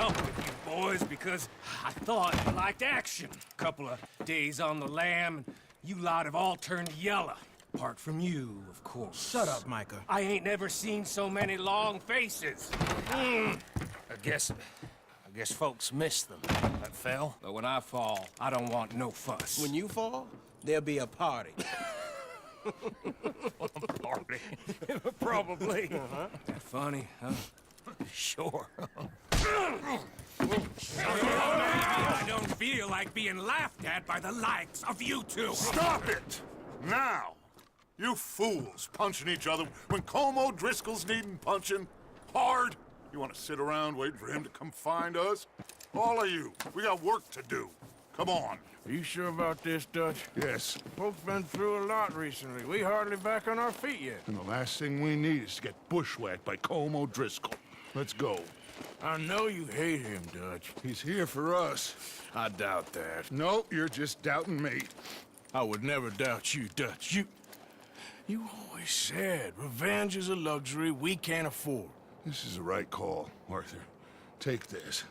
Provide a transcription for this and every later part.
up with you boys because I thought you liked action. Couple of days on the lam, and you lot have all turned yellow. Apart from you, of course. Shut up, Micah. I ain't never seen so many long faces. I guess folks miss them. That fell. But when I fall, I don't want no fuss. When you fall, there'll be a party. Party. Probably. That funny, huh? Sure. I don't feel like being laughed at by the likes of you two. Stop it! Now! You fools punching each other when Como Driscoll's needing punching. Hard! You want to sit around waiting for him to come find us? All of you, we got work to do. Come on. Are you sure about this, Dutch? Yes. Folks been through a lot recently. We hardly back on our feet yet. And the last thing we need is to get bushwhacked by Como Driscoll. Let's go. I know you hate him, Dutch. He's here for us. I doubt that. No, you're just doubting me. I would never doubt you, Dutch. You always said revenge is a luxury we can't afford. This is the right call, Arthur. Take this.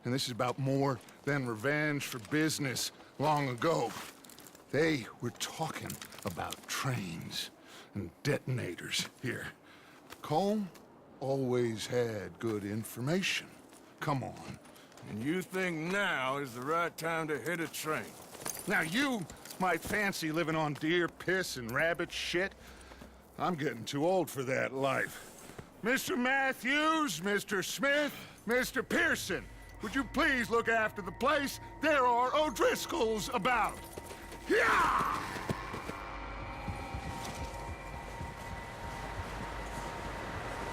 And this is about more than revenge for business long ago. They were talking about trains and detonators here. Colm always had good information. Come on. And you think now is the right time to hit a train? Now you might fancy living on deer piss and rabbit shit. I'm getting too old for that life. Mr. Matthews, Mr. Smith, Mr. Pearson, would you please look after the place? There are O'Driscolls about. Yeah!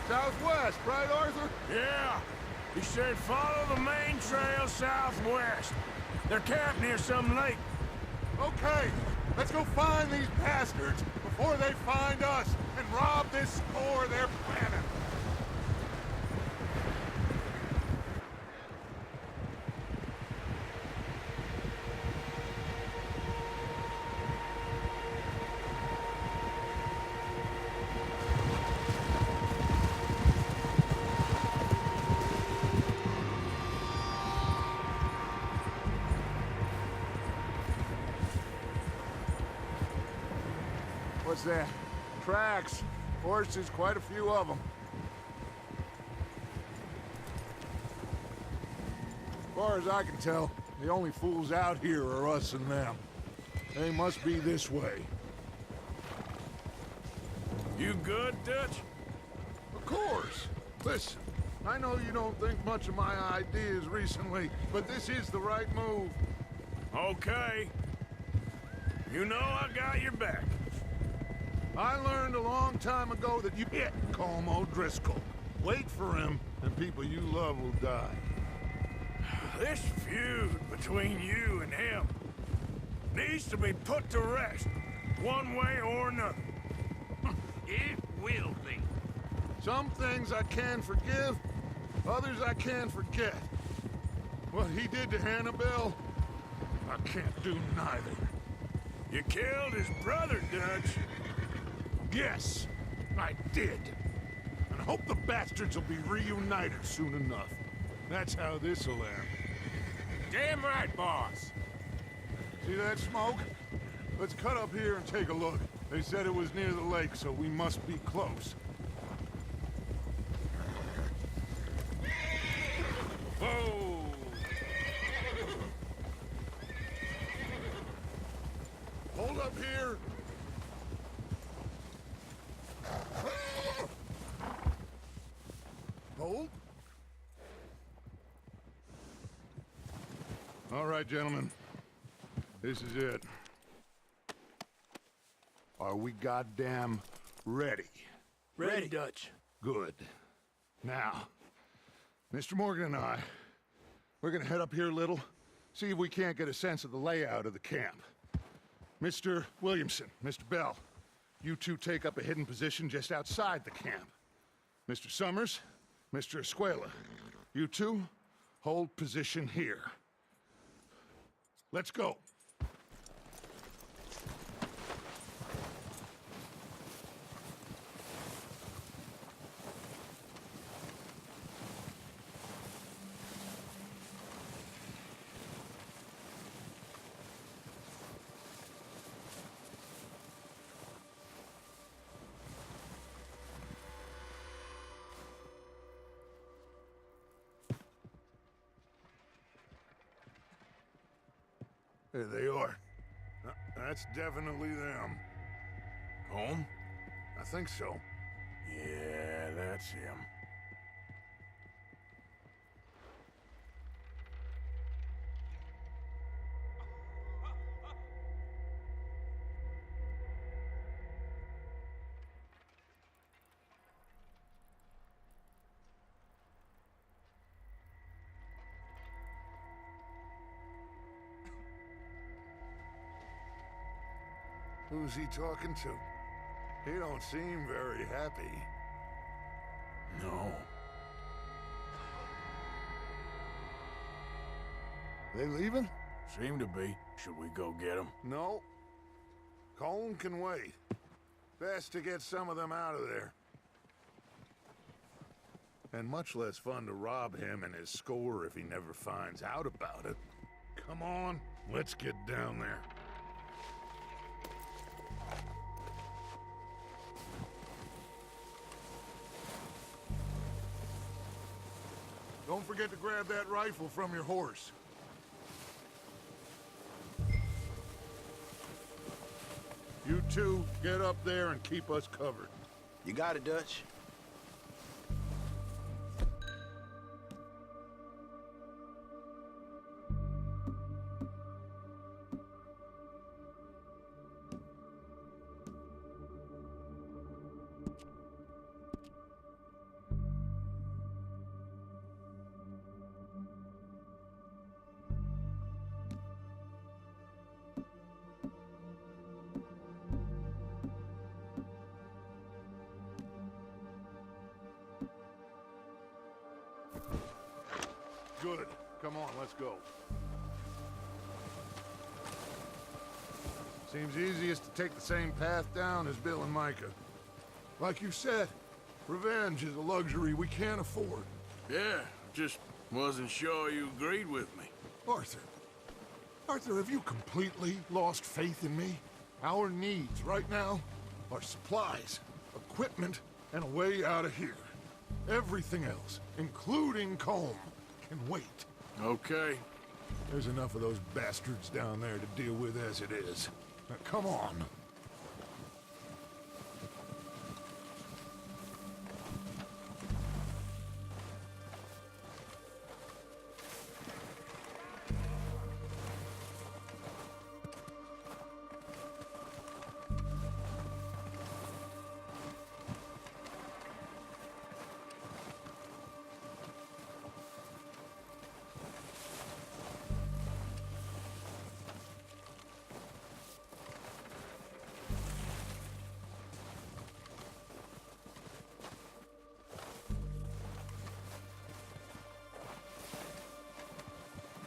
Southwest, right, Arthur? Yeah. He said follow the main trail southwest. They're camped near some lake. Okay, let's go find these bastards before they find us and rob this store they're planning. What's that? Tracks. Horses, quite a few of them. As far as I can tell, the only fools out here are us and them. They must be this way. You good, Dutch? Of course. Listen, I know you don't think much of my ideas recently, but this is the right move. Okay. You know I got your back. I learned a long time ago that you hit Como Driscoll. Wait for him, and people you love will die. This feud between you and him needs to be put to rest, one way or another. It will be. Some things I can forgive, others I can forget. What he did to Annabelle, I can't do neither. You killed his brother, Dutch. Yes, I did. And I hope the bastards will be reunited soon enough. That's how this'll end. Damn right, boss. See that smoke? Let's cut up here and take a look. They said it was near the lake, so we must be close. Whoa! Hold up here. Hold. All right, gentlemen. This is it. Are we goddamn ready? Ready, Dutch. Good. Now, Mr. Morgan and I, we're gonna head up here a little, see if we can't get a sense of the layout of the camp. Mr. Williamson, Mr. Bell, you two take up a hidden position just outside the camp. Mr. Summers, Mr. Escuela, you two hold position here. Let's go. There they are. That's definitely them. Home? I think so. Yeah, that's him. Who's he talking to? He don't seem very happy. No. They leaving? Seem to be. Should we go get him? No. Colin can wait. Best to get some of them out of there. And much less fun to rob him and his score if he never finds out about it. Come on, let's get down there. Don't forget to grab that rifle from your horse. You two, get up there and keep us covered. You got it, Dutch. Good. Come on, let's go. Seems easiest to take the same path down as Bill and Micah. Like you said, revenge is a luxury we can't afford. Yeah, just wasn't sure you agreed with me. Arthur. Arthur, have you completely lost faith in me? Our needs right now are supplies, equipment, and a way out of here. Everything else, including Colm, can wait. Okay. There's enough of those bastards down there to deal with as it is. Now, come on.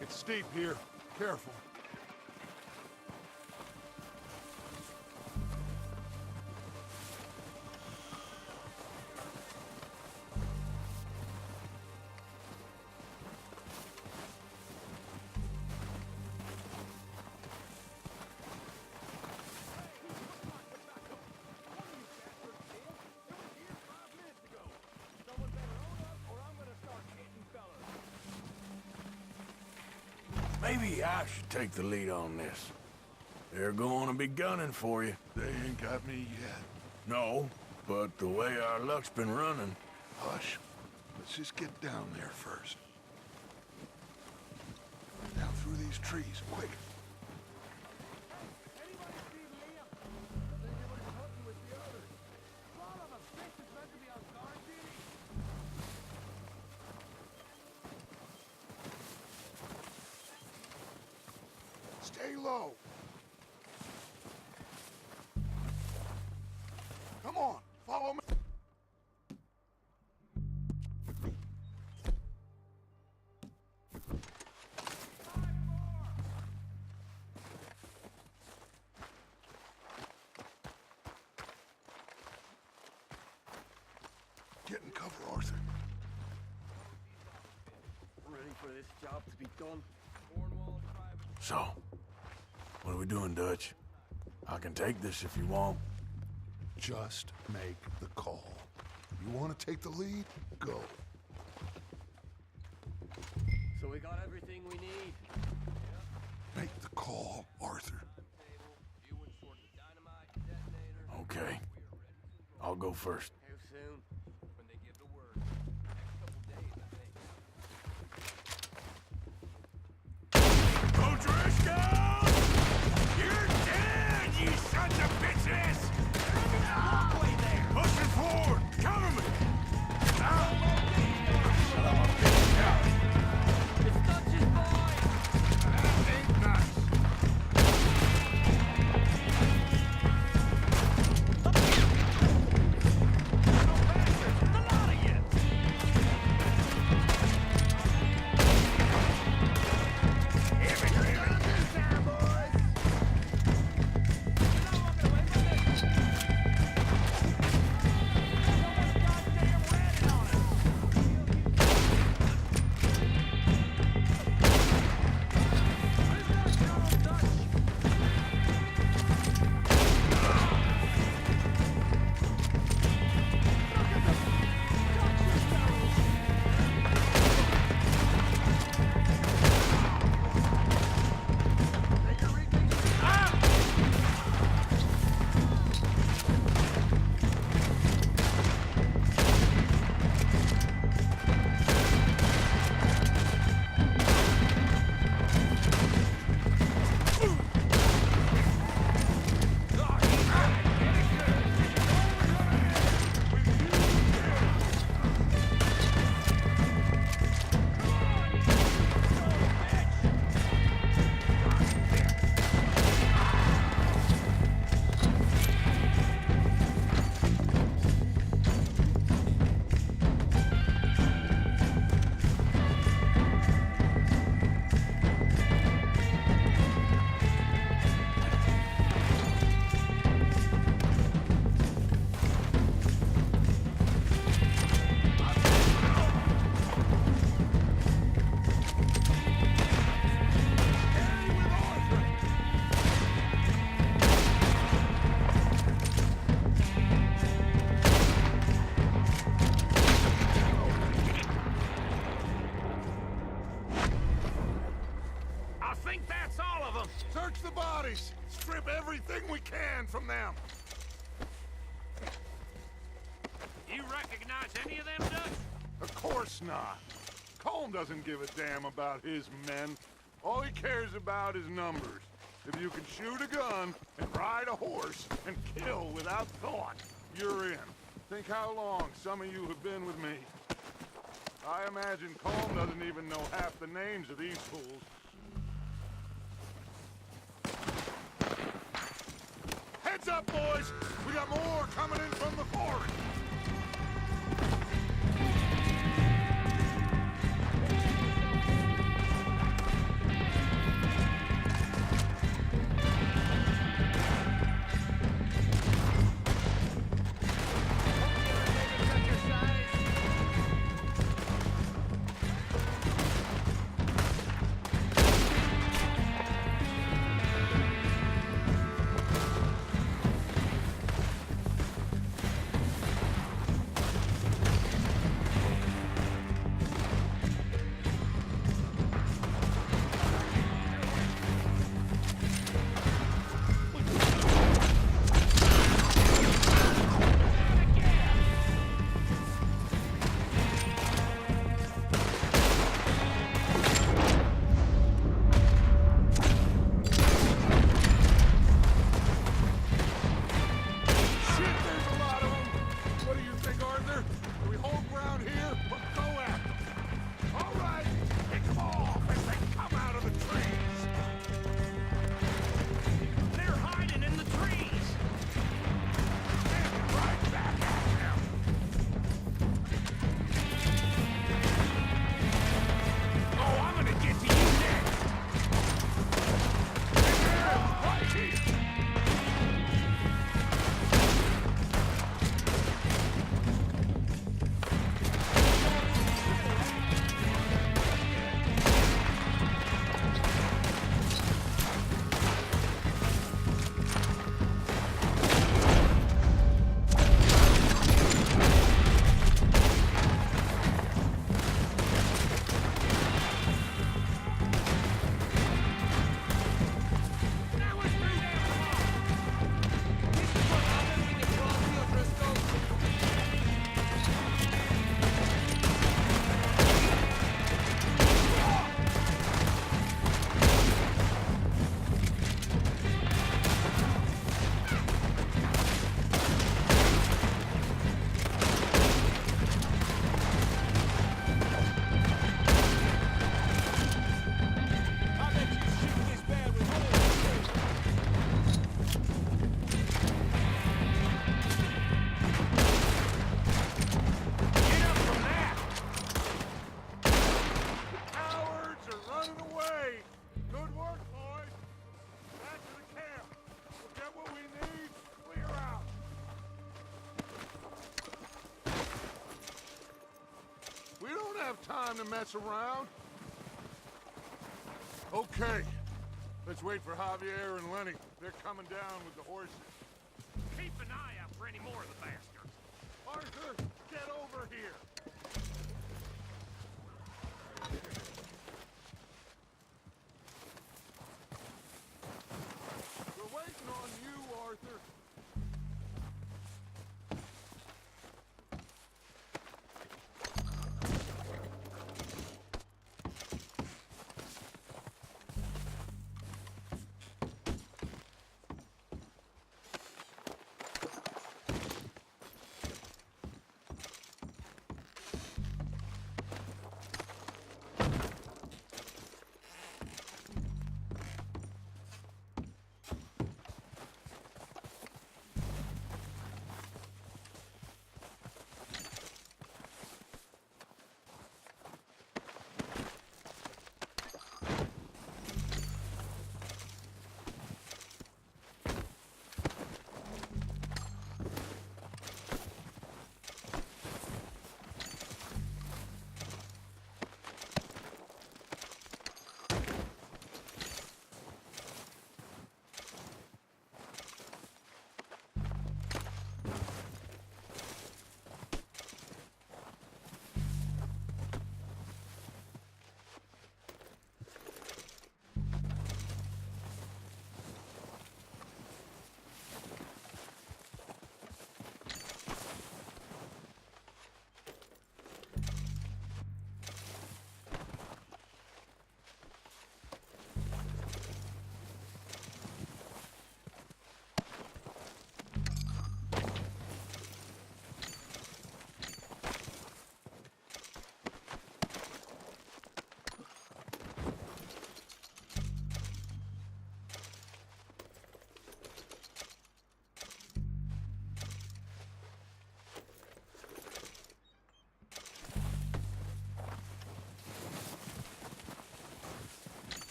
It's steep here. Careful. Maybe I should take the lead on this. They're going to be gunning for you. They ain't got me yet. No, but the way our luck's been running... Hush. Let's just get down there first. Down through these trees, quick. Stay low. Come on, follow me. Get in cover, Arthur. Ready for this job to be done. So, what are we doing, Dutch? I can take this if you want. Just make the call. You want to take the lead? Go. So we got everything we need. Make the call, Arthur. Okay. I'll go first. How soon? When they give the word. Next couple days, I think. O'Driscoll! You're dead, you sons of bitches! Walkway there! Pushing forward! Cover me! It's Dutch's boy! That ain't nice. I think that's all of them. Search the bodies! Strip everything we can from them! You recognize any of them, Dutch? Of course not. Colm doesn't give a damn about his men. All he cares about is numbers. If you can shoot a gun and ride a horse and kill without thought, you're in. Think how long some of you have been with me. I imagine Colm doesn't even know half the names of these fools. Heads up, boys! We got more coming in from the forest! We don't have time to mess around. Okay. Let's wait for Javier and Lenny. They're coming down with the horses. Keep an eye out for any more of the bastards. Arthur, get over here! We're waiting on you, Arthur.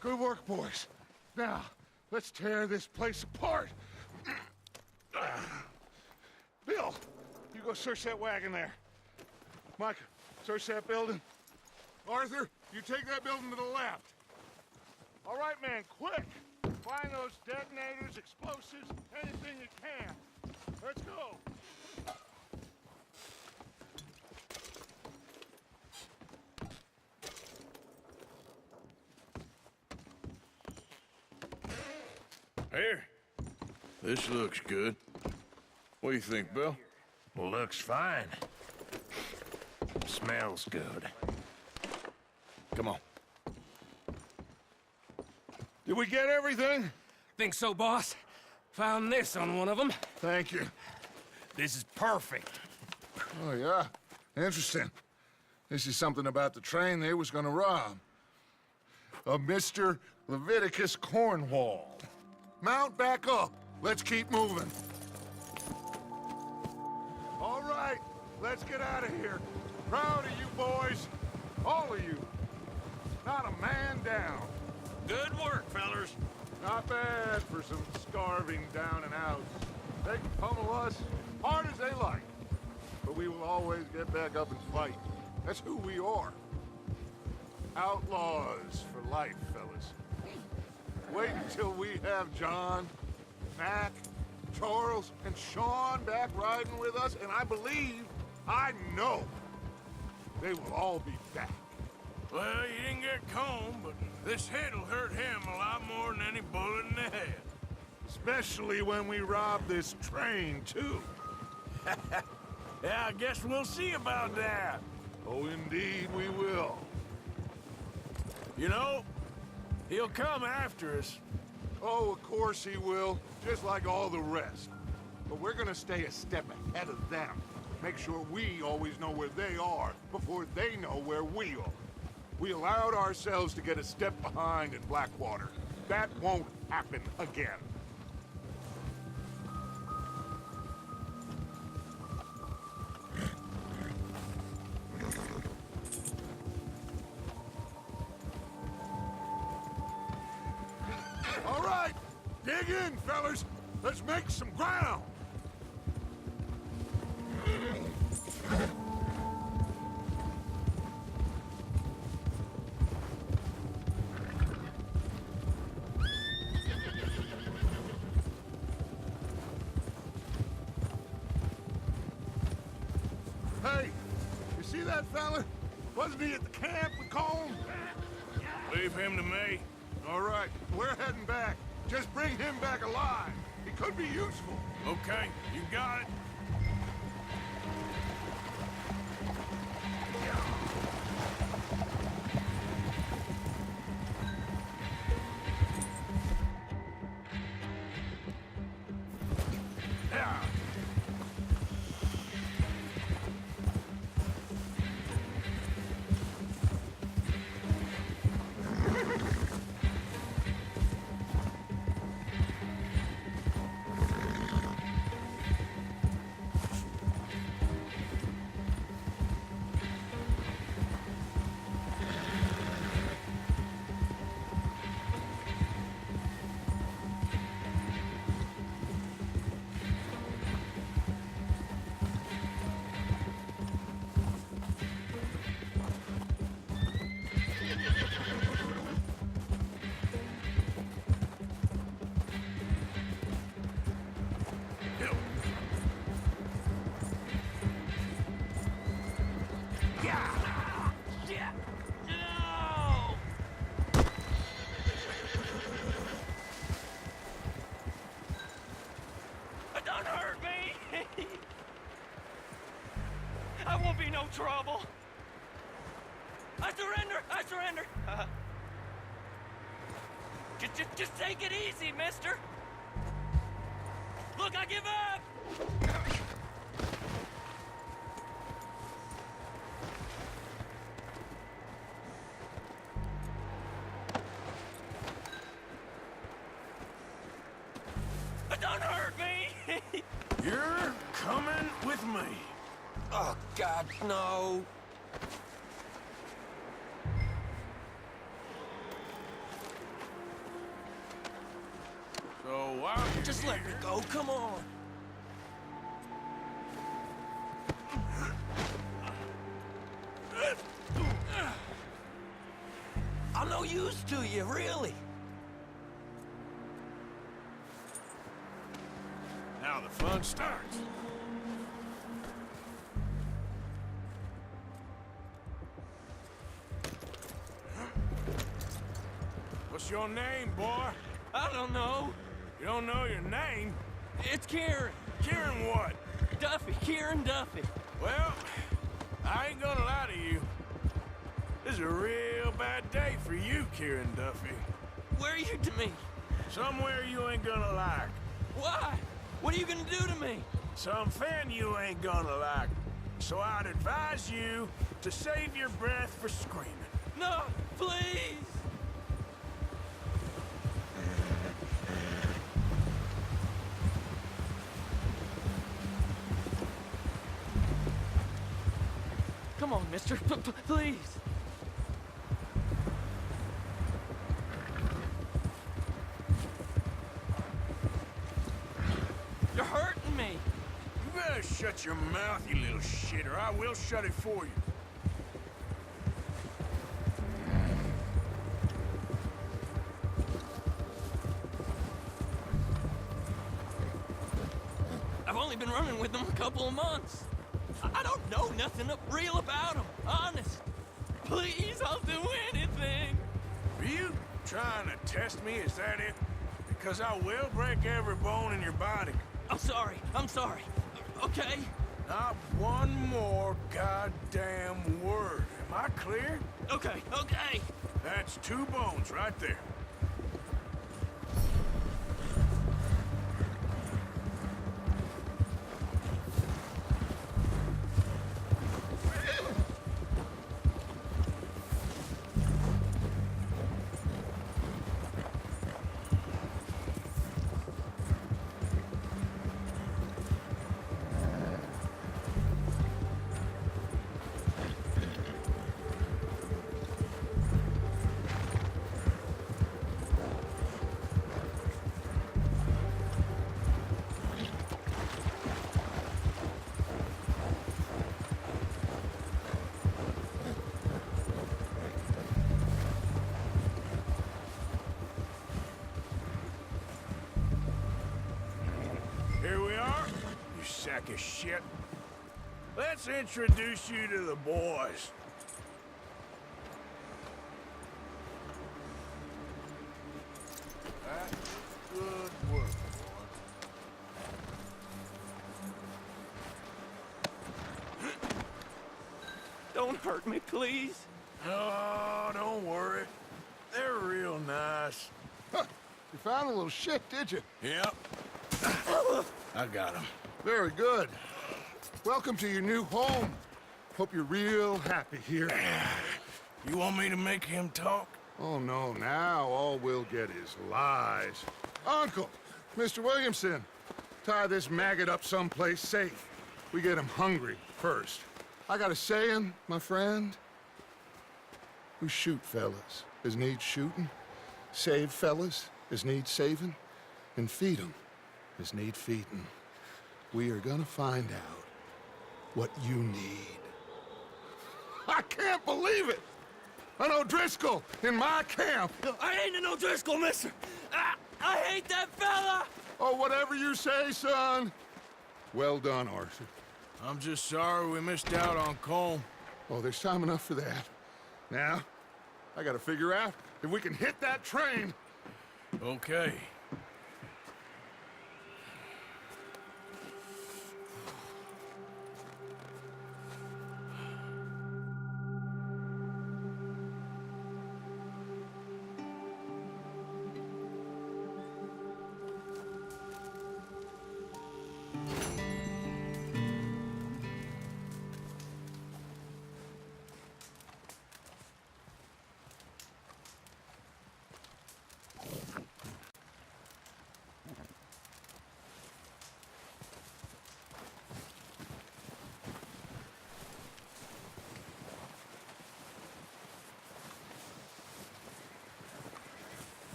Good work, boys. Now, let's tear this place apart. Bill, you go search that wagon there. Mike, search that building. Arthur, you take that building to the left. All right, man, quick. Find those detonators, explosives, anything you can. Let's go. Here. This looks good. What do you think, Bill? Looks fine. Smells good. Come on. Did we get everything? Think so, boss? Found this on one of them. Thank you. This is perfect. Oh, yeah? Interesting. This is something about the train they was gonna rob. A Mr. Leviticus Cornwall. Mount back up. Let's keep moving. All right, let's get out of here. Proud of you boys. All of you. Not a man down. Good work, fellers. Not bad for some starving down and outs. They can pummel us hard as they like. But we will always get back up and fight. That's who we are. Outlaws for life, fellas. Wait until we have John, Mac, Charles, and Sean back riding with us, and I know, they will all be back. Well, you didn't get Combe, but this hit'll hurt him a lot more than any bullet in the head. Especially when we rob this train, too. Yeah, I guess we'll see about that. Oh, indeed we will. You know, he'll come after us. Oh, of course he will, just like all the rest. But we're gonna stay a step ahead of them. Make sure we always know where they are before they know where we are. We allowed ourselves to get a step behind in Blackwater. That won't happen again. Dig in, fellas! Let's make some ground! Hey, you see that fella? Wasn't he at the camp we call him? Leave him to me. All right, we're heading back. Just bring him back alive. He could be useful. Okay, you got it. I won't be no trouble. I surrender! I surrender! Just take it easy, mister. Look, I give up! Don't hurt me! You're coming with me. Oh, God, no. So why? Just let me go, come on. I'm no use to you, really. Now the fun starts. What's your name, boy? I don't know. You don't know your name? It's Kieran. Kieran what? Duffy. Kieran Duffy. Well, I ain't gonna lie to you. This is a real bad day for you, Kieran Duffy. Where are you to me? Somewhere you ain't gonna like. Why? What are you gonna do to me? Something you ain't gonna like. So I'd advise you to save your breath for screaming. No, please! Come on, mister. Please. You're hurting me. You better shut your mouth, you little shit, or I will shut it for you. I've only been running with them a couple of months. I don't know nothing real about them, honest. Please, I'll do anything. Are you trying to test me? Is that it? Because I will break every bone in your body. I'm sorry. Okay? Not one more goddamn word. Am I clear? Okay. That's 2 bones right there. are, you sack of shit. Let's introduce you to the boys. That's good work, boy. Don't hurt me, please. Oh, don't worry. They're real nice. Huh. You found a little shit, did you? Yep. I got him. Very good. Welcome to your new home. Hope you're real happy here. You want me to make him talk? Oh, no, now all we'll get is lies. Uncle, Mr. Williamson, tie this maggot up someplace safe. We get him hungry first. I got a saying, my friend. We shoot fellas as need shooting, save fellas as need saving, and feed 'em as need feeding. We are gonna find out what you need. I can't believe it! An O'Driscoll in my camp! I ain't an O'Driscoll, mister! I hate that fella! Oh, whatever you say, son. Well done, Arthur. I'm just sorry we missed out on Colm. Oh, there's time enough for that. Now, I gotta figure out if we can hit that train. Okay.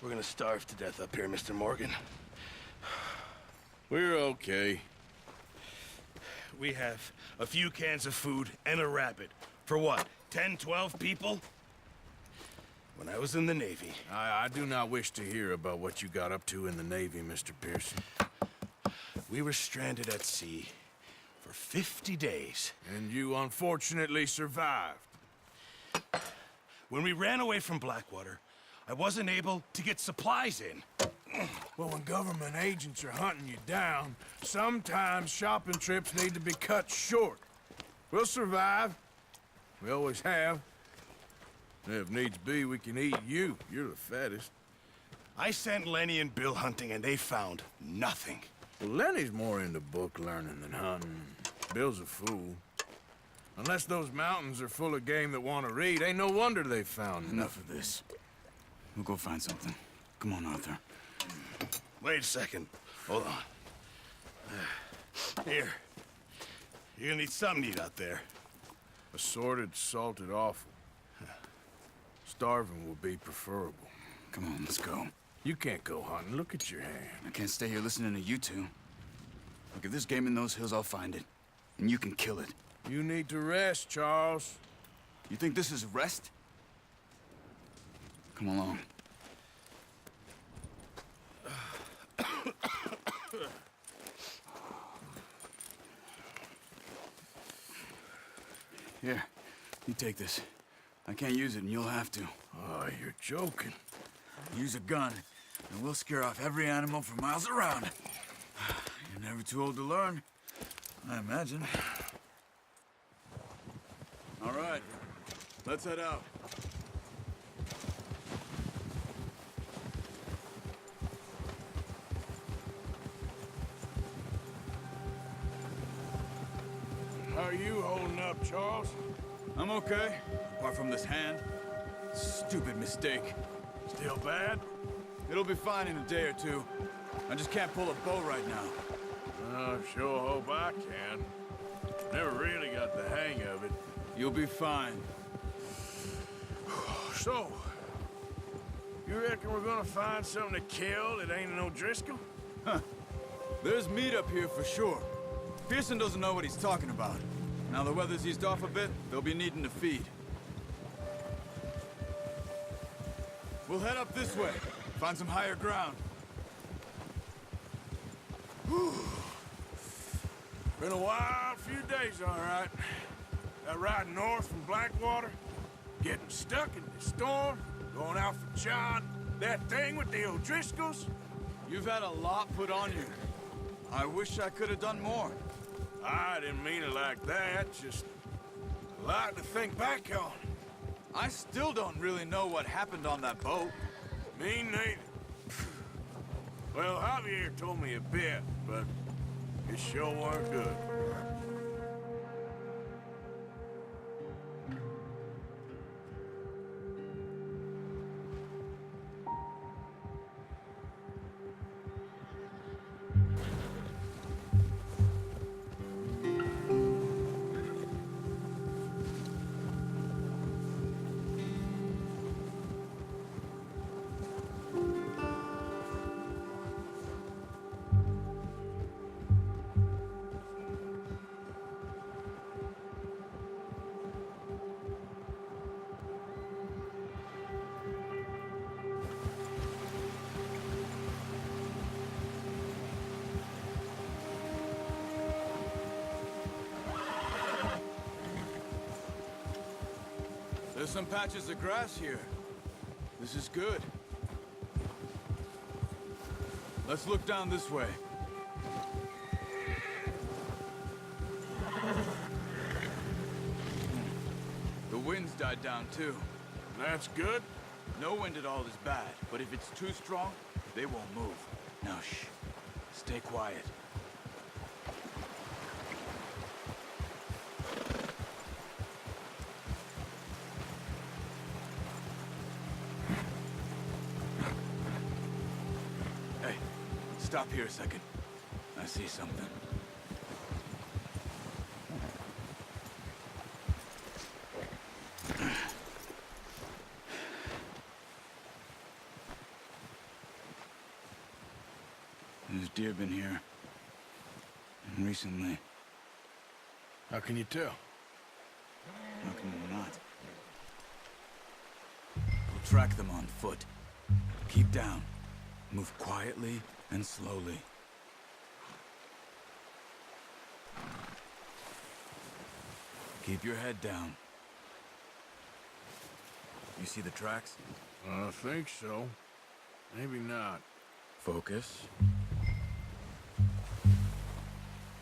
We're gonna starve to death up here, Mr. Morgan. We're okay. We have a few cans of food and a rabbit. For what, 10, 12 people? When I was in the Navy... I do not wish to hear about what you got up to in the Navy, Mr. Pearson. We were stranded at sea for 50 days. And you unfortunately survived. When we ran away from Blackwater, I wasn't able to get supplies in. Well, when government agents are hunting you down, sometimes shopping trips need to be cut short. We'll survive. We always have. If needs be, we can eat you. You're the fattest. I sent Lenny and Bill hunting, and they found nothing. Well, Lenny's more into book learning than hunting. Bill's a fool. Unless those mountains are full of game that want to read, ain't no wonder they found Enough of this. We'll go find something. Come on, Arthur. Wait a second. Hold on. Here. You're gonna need something to eat out there. Assorted, salted offal. Starving will be preferable. Come on, let's go. You can't go hunting. Look at your hand. I can't stay here listening to you two. Look, if there's game in those hills, I'll find it. And you can kill it. You need to rest, Charles. You think this is rest? Come along. Here, you take this. I can't use it, and you'll have to. Oh, you're joking. Use a gun, and we'll scare off every animal for miles around. You're never too old to learn, I imagine. All right, let's head out. How are you holding up, Charles? I'm okay, apart from this hand. Stupid mistake. Still bad? It'll be fine in a day or two. I just can't pull a bow right now. I sure hope I can. Never really got the hang of it. You'll be fine. So, you reckon we're gonna find something to kill that ain't an O'Driscoll? Huh. There's meat up here for sure. Pearson doesn't know what he's talking about. Now the weather's eased off a bit, they'll be needing to feed. We'll head up this way. Find some higher ground. Whew. Been a wild few days, all right. That ride north from Blackwater, getting stuck in the storm, going out for John, that thing with the O'Driscolls. You've had a lot put on you. I wish I could have done more. I didn't mean it like that, just a lot to think back on. I still don't really know what happened on that boat. Me neither. Well, Javier told me a bit, but it sure weren't good. There's some patches of grass here. This is good. Let's look down this way. The wind's died down too. That's good. No wind at all is bad, but if it's too strong, they won't move. Now shh. Stay quiet. Hey, stop here a second. I see something. There's deer been here. And recently. How can you tell? How can you not? We'll track them on foot. Keep down. Move quietly and slowly. Keep your head down. You see the tracks? I think so. Maybe not. Focus.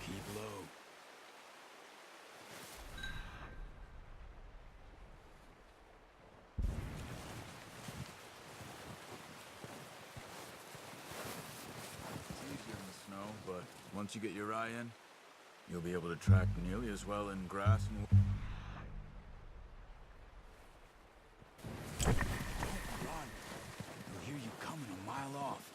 Keep low. It's easier in the snow, but once you get your eye in, you'll be able to track nearly as well in grass and... Don't run. They'll hear you coming a mile off.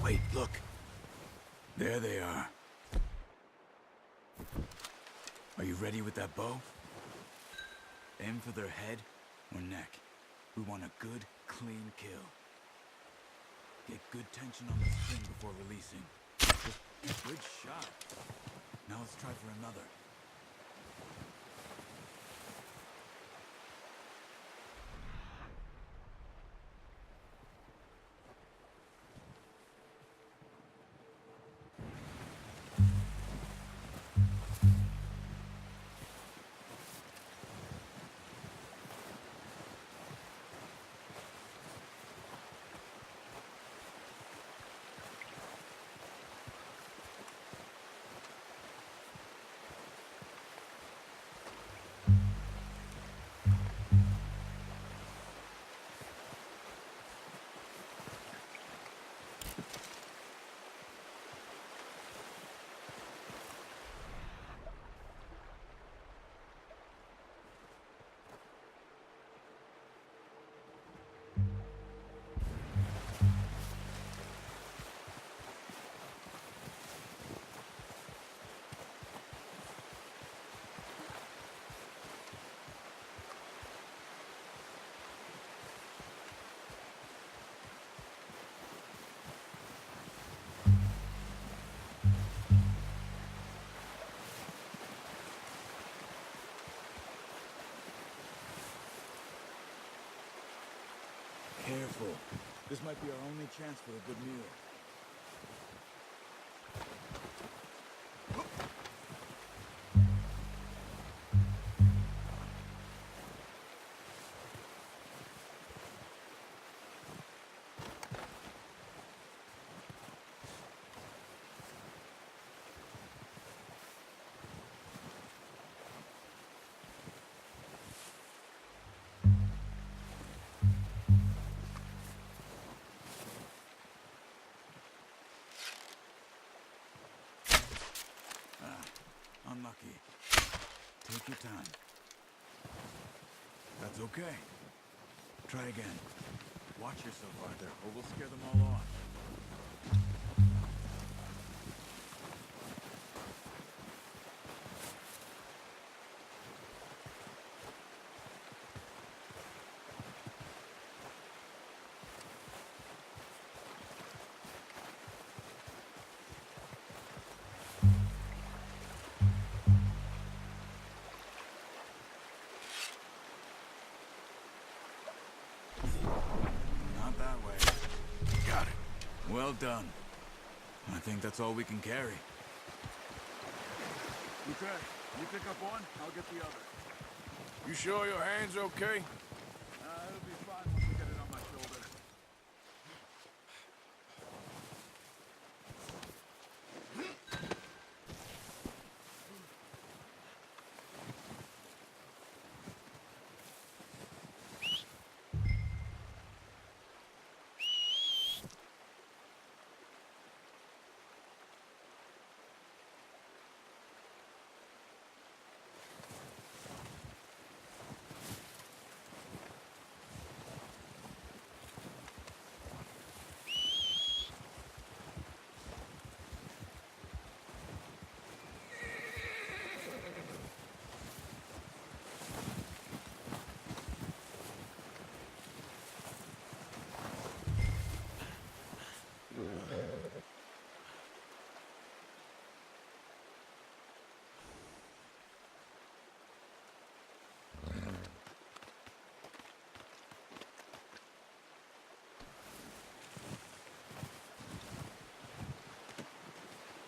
Wait, look. There they are. Are you ready with that bow? Aim for their head or neck. We want a good, clean kill. Get good tension on the string before releasing. Good shot. Now let's try for another. Careful. This might be our only chance for a good meal. Unlucky. Take your time. That's okay. Try again. Watch yourself, Arthur, or we'll scare them all off. Not that way. Got it. Well done. I think that's all we can carry. Okay, you pick up one, I'll get the other. You sure your hand's okay? It'll be fine once we get it on my shoulder.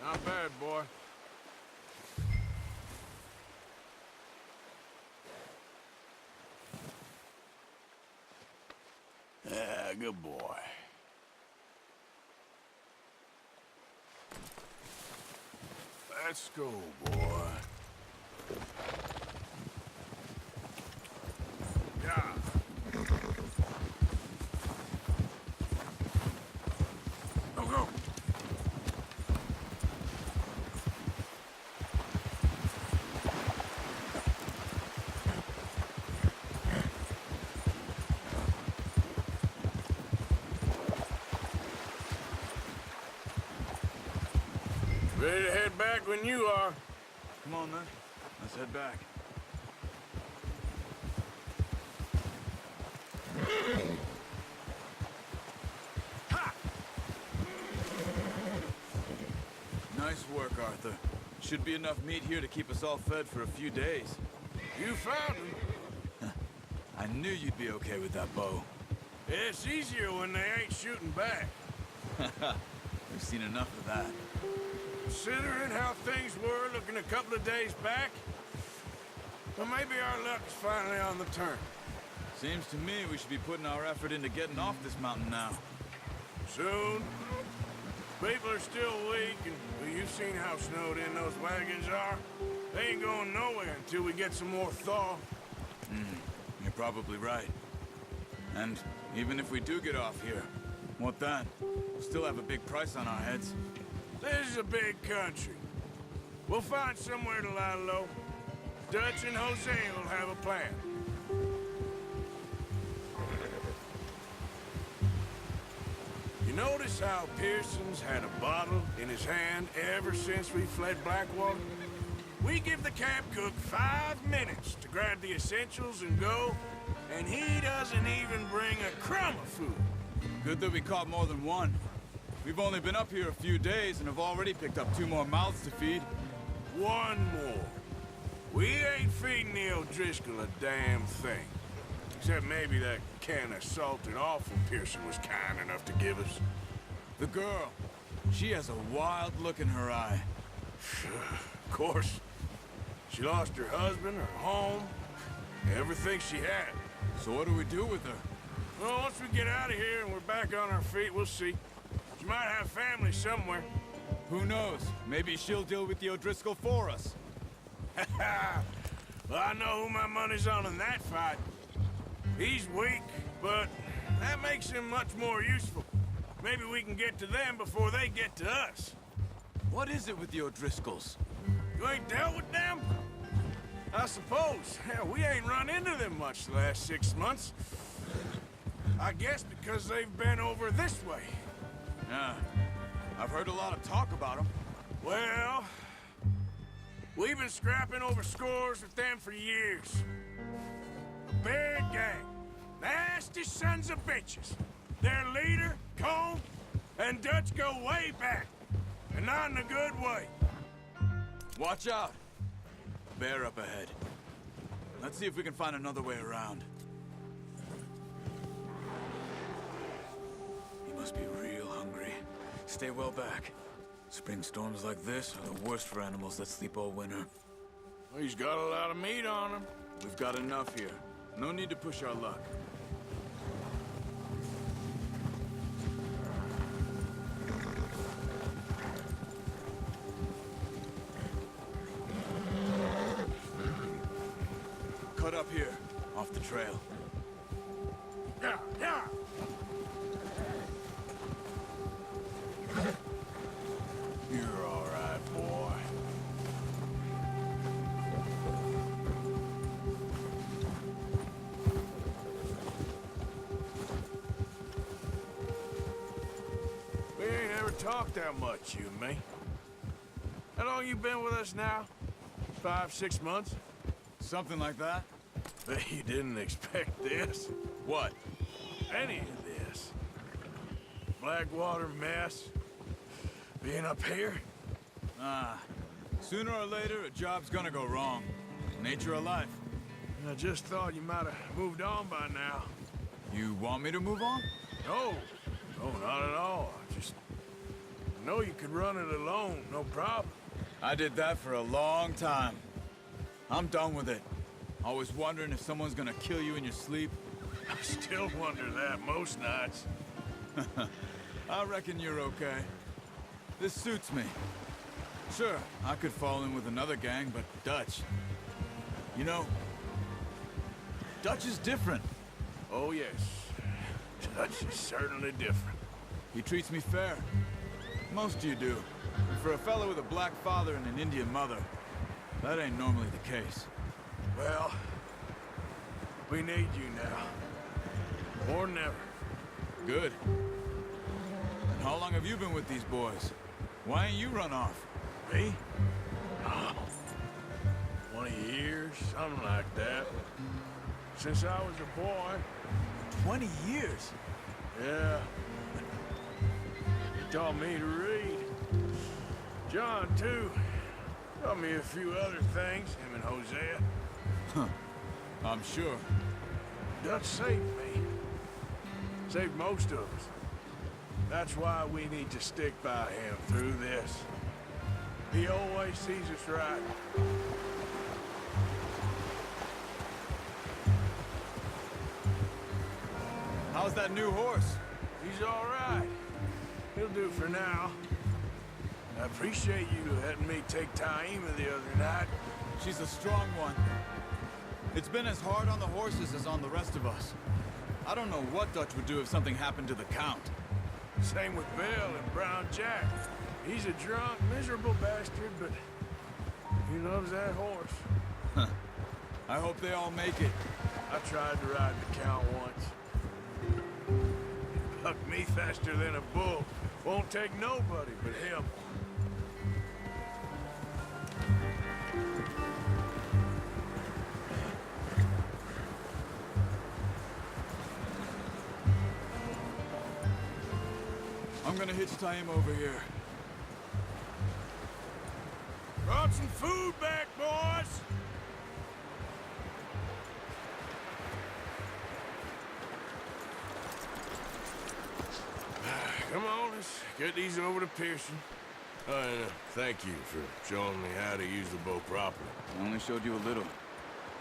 Not bad, boy. Yeah, good boy. Let's go, boy. Yeah. Go, go. Ready to head back when you are. Come on, then. Let's head back. Ha! Nice work, Arthur. Should be enough meat here to keep us all fed for a few days. You found him. I knew you'd be okay with that bow. It's easier when they ain't shooting back. We've seen enough of that. Considering how things were looking a couple of days back, well, maybe our luck's finally on the turn. Seems to me we should be putting our effort into getting off this mountain now. Soon. People are still weak, and well, you've seen how snowed in those wagons are. They ain't going nowhere until we get some more thaw. You're probably right. And even if we do get off here, what then? We'll still have a big price on our heads. This is a big country. We'll find somewhere to lie low. Dutch and Jose will have a plan. You notice how Pearson's had a bottle in his hand ever since we fled Blackwater? We give the camp cook 5 minutes to grab the essentials and go, and he doesn't even bring a crumb of food. Good that we caught more than one. We've only been up here a few days and have already picked up 2 more mouths to feed. One more. We ain't feeding the O'Driscoll a damn thing. Except maybe that can of salted offal Pearson was kind enough to give us. The girl. She has a wild look in her eye. Of course. She lost her husband, her home, everything she had. So what do we do with her? Well, once we get out of here and we're back on our feet, we'll see. She might have family somewhere. Who knows? Maybe she'll deal with the O'Driscoll for us. Well, I know who my money's on in that fight. He's weak, but that makes him much more useful. Maybe we can get to them before they get to us. What is it with the O'Driscolls? You ain't dealt with them? I suppose. Hell, we ain't run into them much the last 6 months. I guess because they've been over this way. Yeah. I've heard a lot of talk about them. Well, we've been scrapping over scores with them for years. A big gang. Nasty sons of bitches. Their leader, Cone, and Dutch go way back. And not in a good way. Watch out! Bear up ahead. Let's see if we can find another way around. He must be real hungry. Stay well back. Spring storms like this are the worst for animals that sleep all winter. Well, he's got a lot of meat on him. We've got enough here. No need to push our luck. Cut up here, off the trail. Yeah, yeah. You're all right, boy. We ain't ever talked that much, you and me. How long you been with us now? 5, 6 months? Something like that? Bet you didn't expect this. What? Any of this. Blackwater mess. Being up here. Sooner or later, a job's gonna go wrong. Nature of life. I just thought you might have moved on by now. You want me to move on? No. No, not at all. I know you could run it alone, no problem. I did that for a long time. I'm done with it. Always wondering if someone's gonna kill you in your sleep. I still wonder that most nights. I reckon you're okay. This suits me. Sure, I could fall in with another gang, but Dutch... You know, Dutch is different. Oh, yes. Dutch is certainly different. He treats me fair. Most of you do. And for a fellow with a black father and an Indian mother, that ain't normally the case. Well, we need you now. More than ever. Good. And how long have you been with these boys? Why ain't you run off? Me? Oh, 20 years, something like that. Since I was a boy. 20 years? Yeah. He taught me to read. John, too. Taught me a few other things, him and Hosea. Huh. I'm sure. Dutch saved me. Saved most of us. That's why we need to stick by him through this. He always sees us right. How's that new horse? He's all right. He'll do for now. I appreciate you letting me take Taima the other night. She's a strong one. It's been as hard on the horses as on the rest of us. I don't know what Dutch would do if something happened to the Count. Same with Bill and Brown Jack. He's a drunk, miserable bastard, but he loves that horse. I hope they all make it. I tried to ride the Count once. He bucked me faster than a bull. Won't take nobody but him. I'm gonna hitch Taima over here. Brought some food back, boys! get these over to Pearson. Oh, and thank you for showing me how to use the bow properly. I only showed you a little.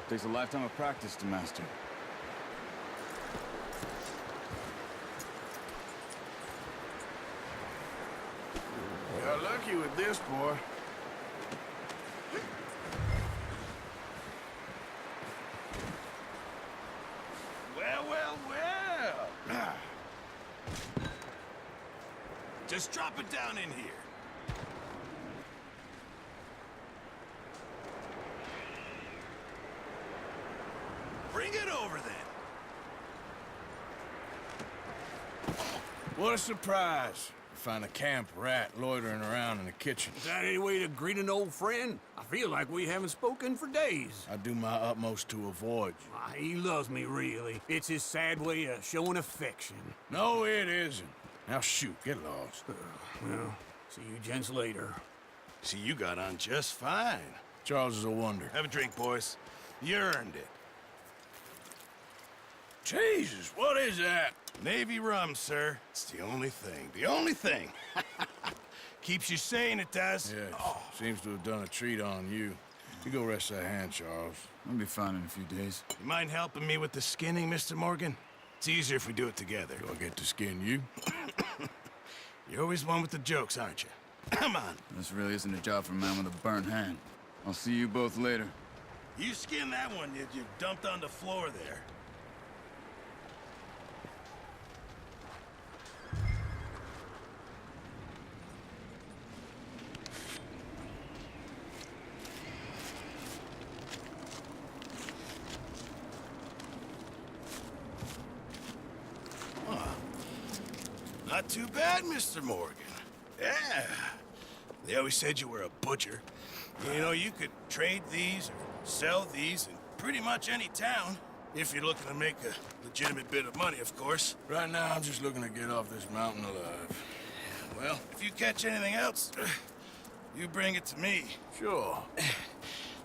Takes a lifetime of practice to master. Got lucky with this, boy. Well, well, well. Just drop it down in here. Bring it over then. What a surprise. Find a camp rat loitering around in the kitchen. Is that any way to greet an old friend? I feel like we haven't spoken for days. I do my utmost to avoid you. Ah, he loves me, really. It's his sad way of showing affection. No, it isn't. Now shoot, get lost. Well, see you gents later. See, you got on just fine. Charles is a wonder. Have a drink, boys. You earned it. Jesus, what is that? Navy rum, sir. It's the only thing. The only thing. Keeps you sane, it does. Yeah, seems to have done a treat on you. You go rest that hand, Charles. I'll be fine in a few days. You mind helping me with the skinning, Mr. Morgan? It's easier if we do it together. Do I get to skin you? You're always one with the jokes, aren't you? Come on. This really isn't a job for a man with a burnt hand. I'll see you both later. You skin that one you dumped on the floor there. Not too bad, Mr. Morgan. Yeah. They always said you were a butcher. You know, you could trade these or sell these in pretty much any town. If you're looking to make a legitimate bit of money, of course. Right now, I'm just looking to get off this mountain alive. Well, if you catch anything else, you bring it to me. Sure.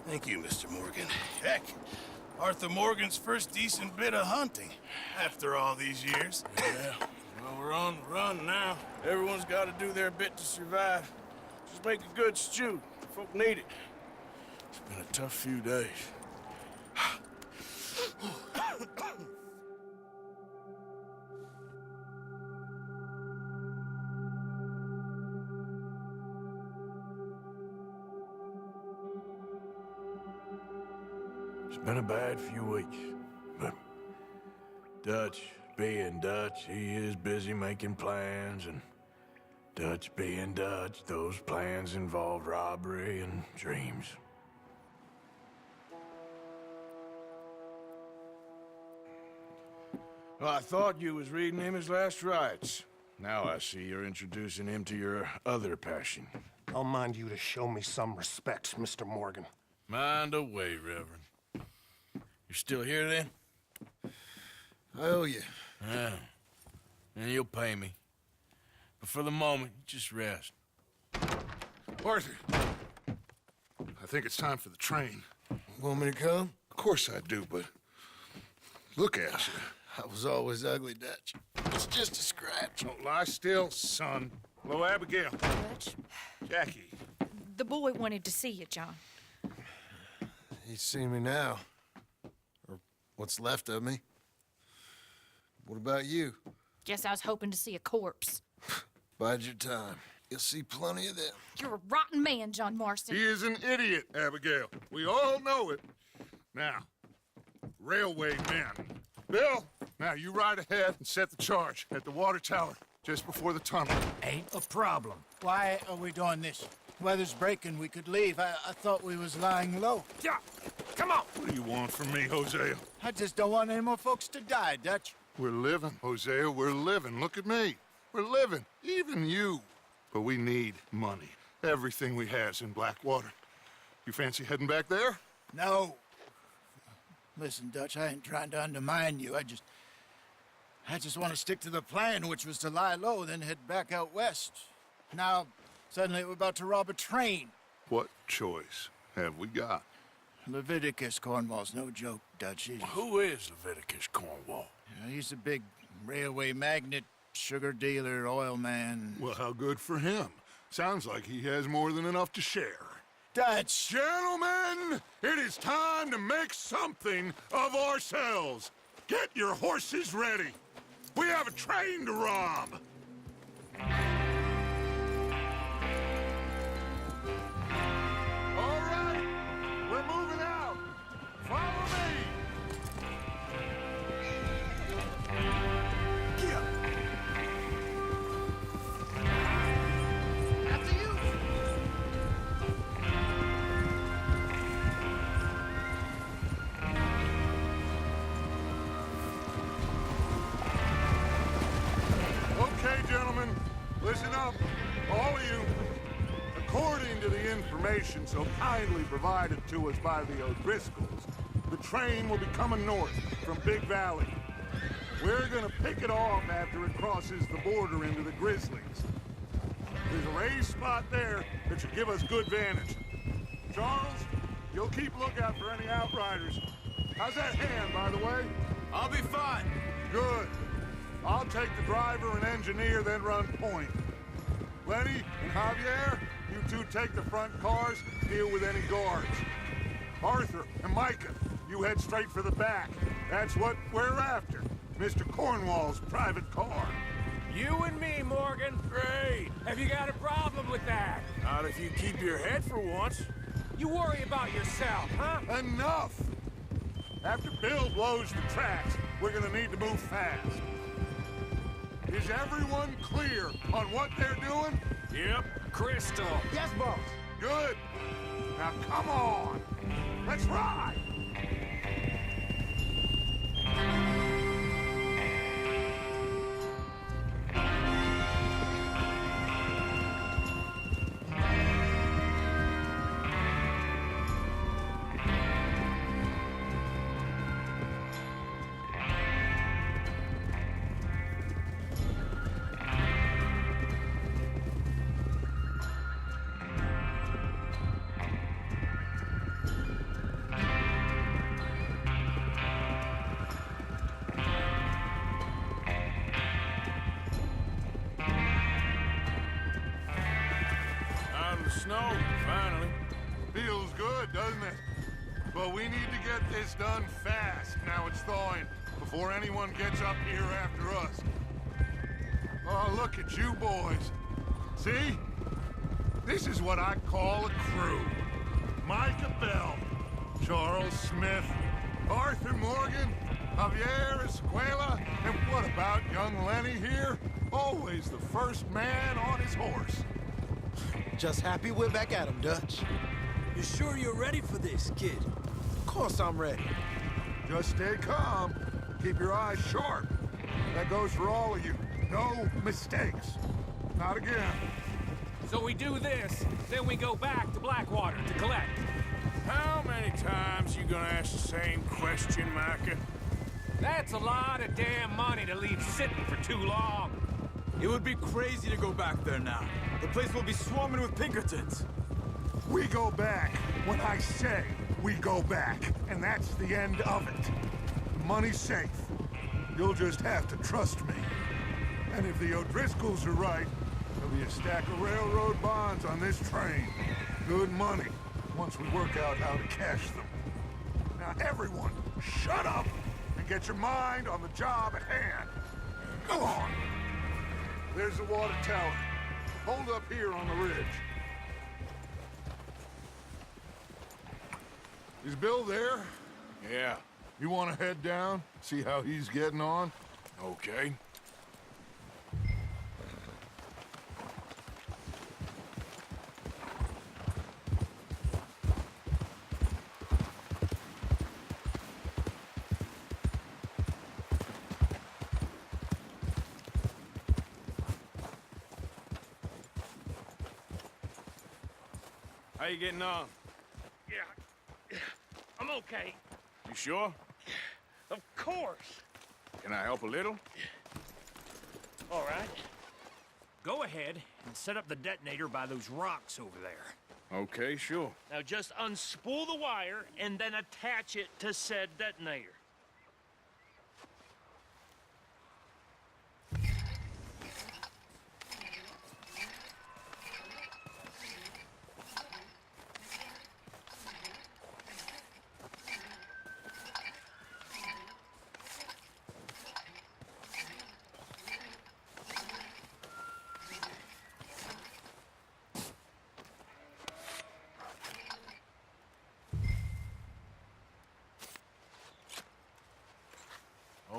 Thank you, Mr. Morgan. Heck, Arthur Morgan's first decent bit of hunting after all these years. Yeah. Well, we're on the run now. Everyone's got to do their bit to survive. Just make a good stew. Folk need it. It's been a tough few days. It's been a bad few weeks, but Dutch being Dutch, he is busy making plans, and Dutch being Dutch, those plans involve robbery and dreams. Well, I thought you was reading him his last rites. Now I see you're introducing him to your other passion. I'll mind you to show me some respect, Mr. Morgan. Mind away, Reverend. You're still here, then? I owe you. Yeah. And you'll pay me. But for the moment, just rest. Arthur, I think it's time for the train. Want me to come? Of course I do, but look at you. I was always ugly, Dutch. It's just a scratch. Don't lie still, son. Hello, Abigail. Dutch, Jackie. the boy wanted to see you, John. He's seen me now. Or what's left of me. What about you? Guess I was hoping to see a corpse. Bide your time. You'll see plenty of them. You're a rotten man, John Marston. He is an idiot, Abigail. We all know it. Now, railway men. Bill, now you ride ahead and set the charge at the water tower just before the tunnel. Ain't a problem. Why are we doing this? Weather's breaking. We could leave. I thought we was lying low. Yeah, come on. What do you want from me, Hosea? I just don't want any more folks to die, Dutch. We're living, Hosea. We're living. Look at me. We're living. Even you. But we need money. Everything we has in Blackwater. You fancy heading back there? No. Listen, Dutch, I ain't trying to undermine you. I just want to stick to the plan, which was to lie low, then head back out west. Now, suddenly we're about to rob a train. What choice have we got? Leviticus Cornwall's no joke, Dutch. Who is Leviticus Cornwall? He's a big railway magnate. sugar dealer, oil man. Well, how good for him. Sounds like he has more than enough to share. Dutch! Gentlemen, it is time to make something of ourselves. Get your horses ready. We have a train to rob. All right, we're moving out. Follow me. After you! Okay, gentlemen, listen up, all of you. According to the information so kindly provided to us by the O'Driscolls, the train will be coming north from Big Valley. We're gonna pick it off after it crosses the border into the Grizzlies. There's a raised spot there that should give us good vantage. Charles, you'll keep lookout for any outriders. How's that hand, by the way? I'll be fine. Good. I'll take the driver and engineer, then run point. Lenny and Javier, you two take the front cars, deal with any guards. Arthur and Micah, you head straight for the back. That's what we're after. Mr. Cornwall's private car. You and me, Morgan. Great! Have you got a problem with that? Not if you keep your head for once. You worry about yourself, huh? Enough! After Bill blows the tracks, we're gonna need to move fast. Is everyone clear on what they're doing? Yep. Crystal. Yes, boss. Good. Now come on. Let's ride. Snow, finally. Feels good, doesn't it? But we need to get this done fast. Now it's thawing, before anyone gets up here after us. Oh, look at you boys. See? This is what I call a crew. Micah Bell, Charles Smith, Arthur Morgan, Javier Escuela, and what about young Lenny here? Always the first man on his horse. Just happy we're back at him, Dutch. You sure you're ready for this, kid? Of course I'm ready. Just stay calm. Keep your eyes sharp. That goes for all of you. No mistakes. Not again. So we do this, then we go back to Blackwater to collect. How many times you gonna ask the same question, Micah? That's a lot of damn money to leave sitting for too long. It would be crazy to go back there now. The place will be swarming with Pinkertons. We go back when I say we go back, and that's the end of it. The money's safe. You'll just have to trust me. And if the O'Driscolls are right, there'll be a stack of railroad bonds on this train. Good money, once we work out how to cash them. Now everyone, shut up and get your mind on the job at hand. Go on. There's the water tower. Hold up here on the ridge. Is Bill there? Yeah. You want to head down, see how he's getting on? Okay. How you getting on? Yeah, I'm okay. You sure? Of course. Can I help a little? All right. Go ahead and set up the detonator by those rocks over there. Okay, sure. Now just unspool the wire and then attach it to said detonator.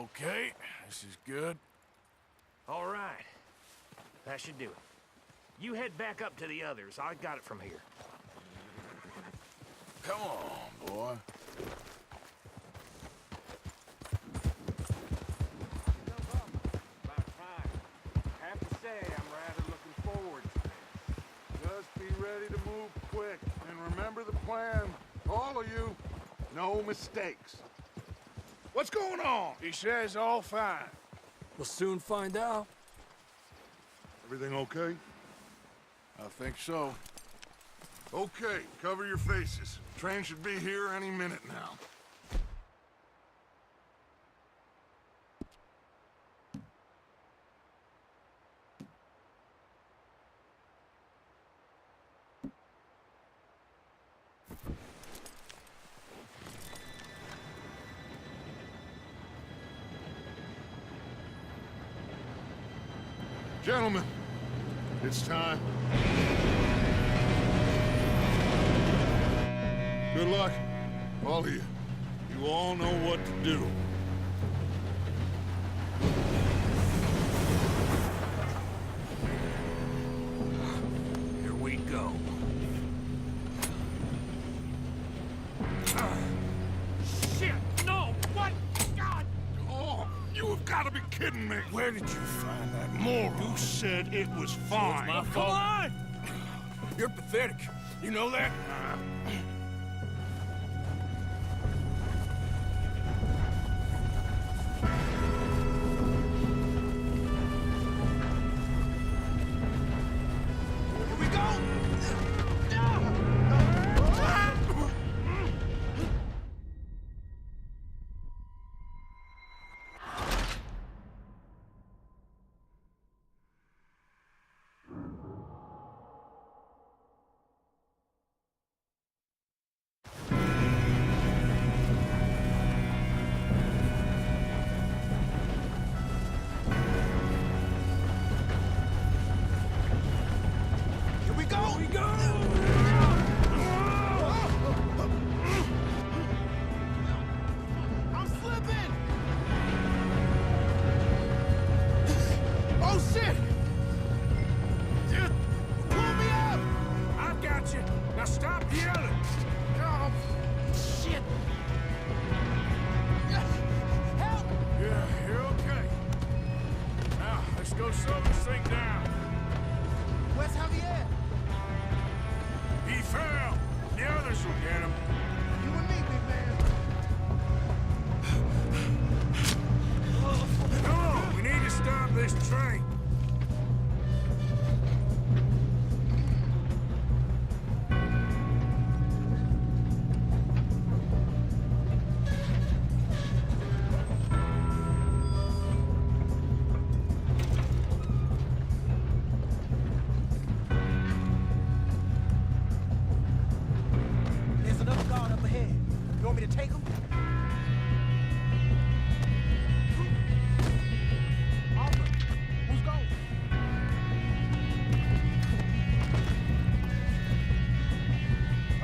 Okay, this is good. All right. That should do it. You head back up to the others. I got it from here. Come on, boy. About time. I have to say, I'm rather looking forward to this. Just be ready to move quick, and remember the plan. All of you, no mistakes. What's going on? He says all fine. We'll soon find out. Everything okay? I think so. Okay, cover your faces. Train should be here any minute now. Gentlemen, it's time. Good luck, all of you. You all know what to do. Here we go. Shit! No! What? God! Oh, you have got to be kidding me. Where did you find that moron? You said it was fine. My fault. Come on! You're pathetic. You know that? Here we go! Here we go! Here we go! I'm slipping! Oh, shit! Just pull me up! I got you. Now stop yelling. Oh, shit! Help! Yeah, you're okay. Now, let's go slow this thing down. Where's Javier? He fell. The others will get him. You and me, big man. Come on, we need to stop this train. There's another guard up ahead. You want me to take him? Arthur, who's going?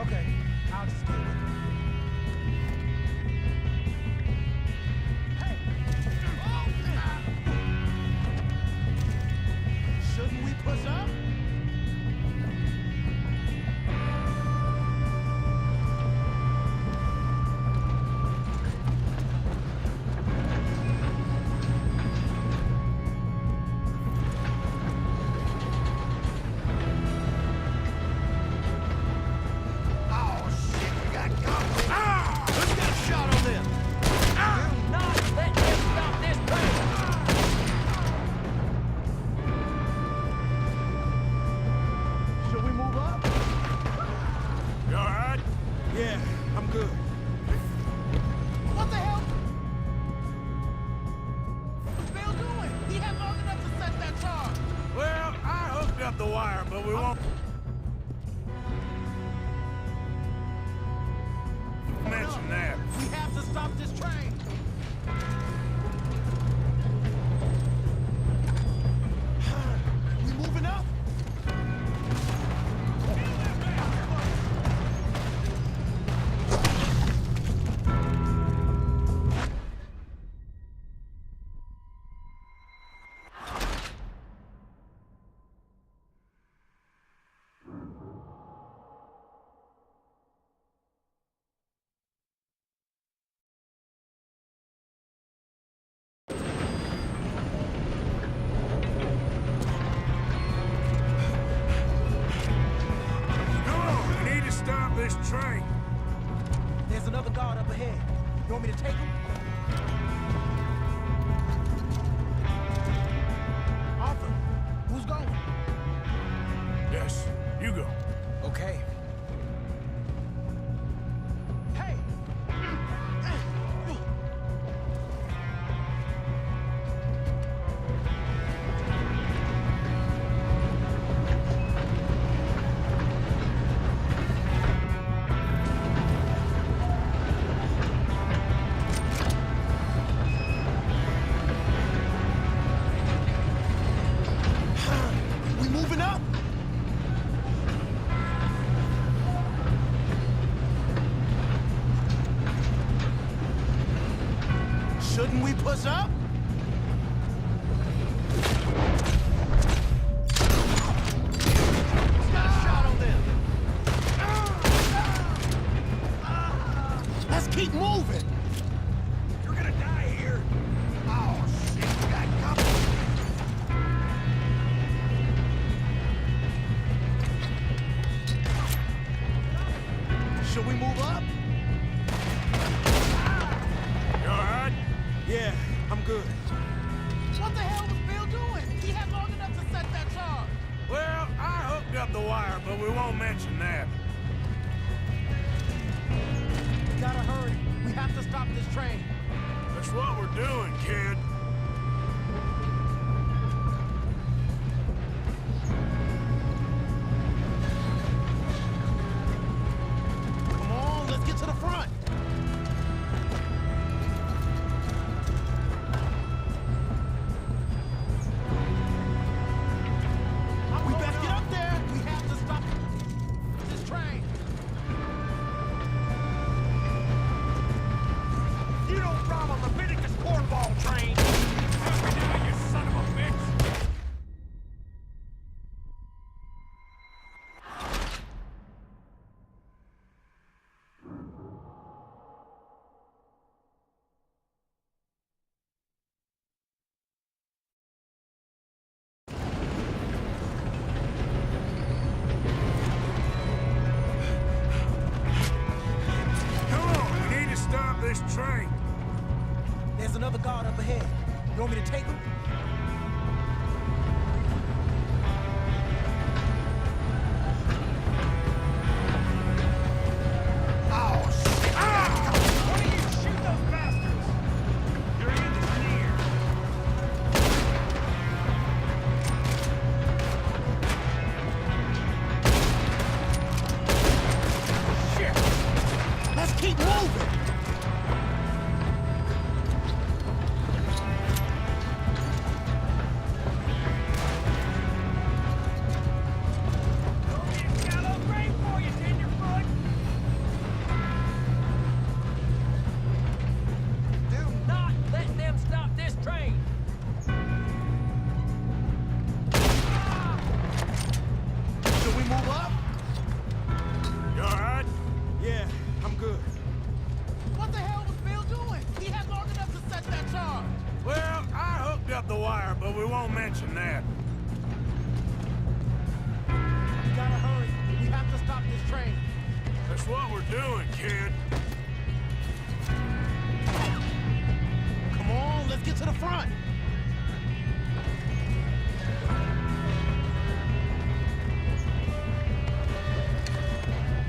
Okay, I'll just get with him. Hey! Shouldn't we push up? Should we move up? You all right? Yeah, I'm good. What the hell? What's Bill doing? He had long enough to set that charge. Well, I hooked up the wire, but we won't mention that. We have to stop this train. We moving up? ahead. You want me to take him? Arthur, who's going? Yes, you go. Okay. Hey! We moving up? Shouldn't we push up? Got a shot on them. Let's keep moving. You're gonna die here. Oh, shit, we got company. Should we move up? You all right? Yeah, I'm good. What the hell was Bill doing? He had long enough to set that charge. Well, I hooked up the wire, but we won't mention that. We gotta hurry. We have to stop this train. That's what we're doing, kid. Come on, let's get to the front. We best get up there. We have to stop this train. You don't rob a Leviticus cornball train. Help me now, you son of a bitch. Come on, we need to stop this train. There's another guard up ahead. You want me to take him? Oh, shit. Why don't you shoot those bastards? Your end is near. Shit. Let's keep moving. Shallow grave for you, tenderfoot. Do not let them stop this train. Should we move up? You all right? Yeah, I'm good. What the hell was Bill doing? He had long enough to set that charge. Well, I hooked up the wire, but we won't mention that. We gotta hurry. We have to stop this train. That's what we're doing, kid. Come on, let's get to the front.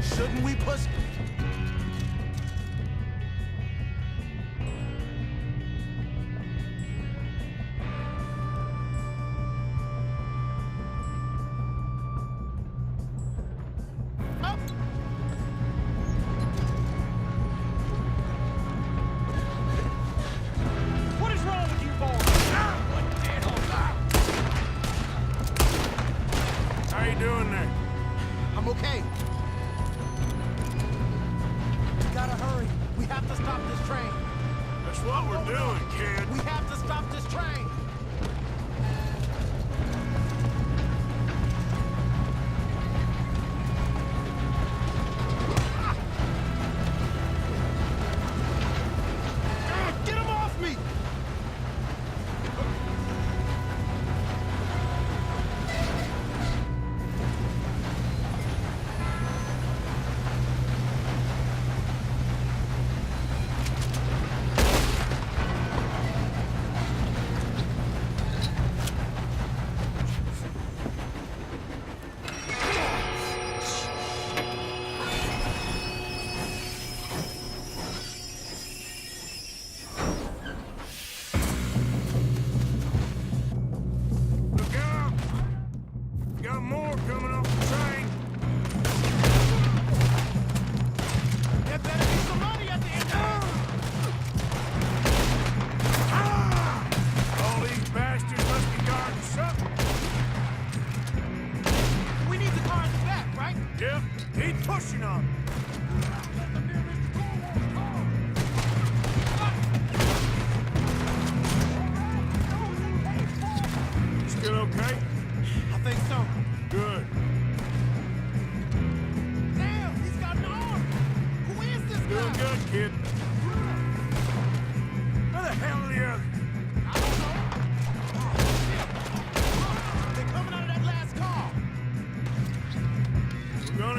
Shouldn't we push? Up. What is wrong with you boys? What dead on How you doing there? I'm okay. We gotta hurry. We have to stop this train. That's what we're doing, kid. We have to stop this train. Get him off me!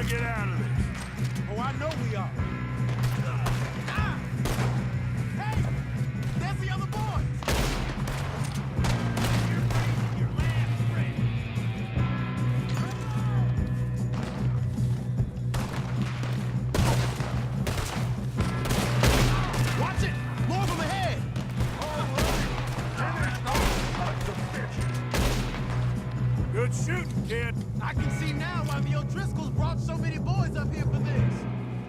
gonna get out of this. Oh, I know we are. Hey! There's the other boys! You're raising your lambs, friend. Watch it! More of them ahead! Good shooting, kid. I can see now why the O'Driscolls brought so many boys up here for this.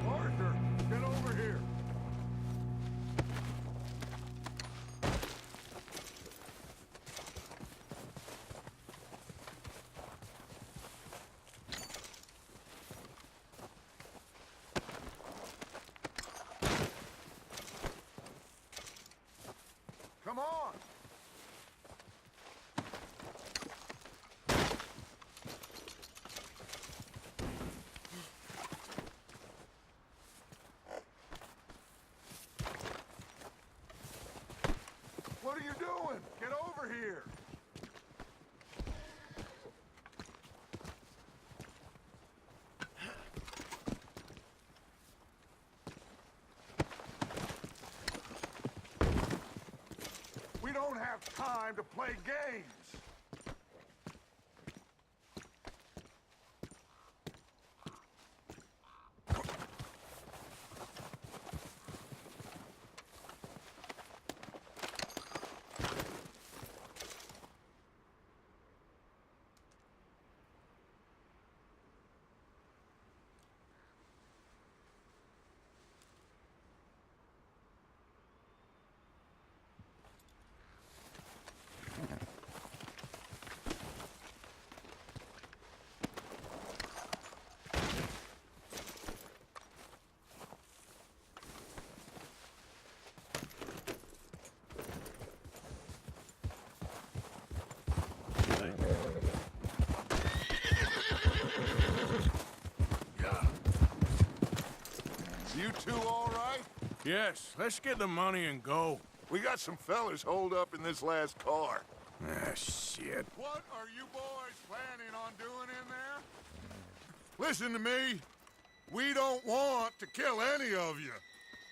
Arthur, get over here. Come on. What are you doing? Get over here. We don't have time to play games. You two all right? Yes, let's get the money and go. We got some fellas holed up in this last car. Ah, shit. What are you boys planning on doing in there? Listen to me. We don't want to kill any of you.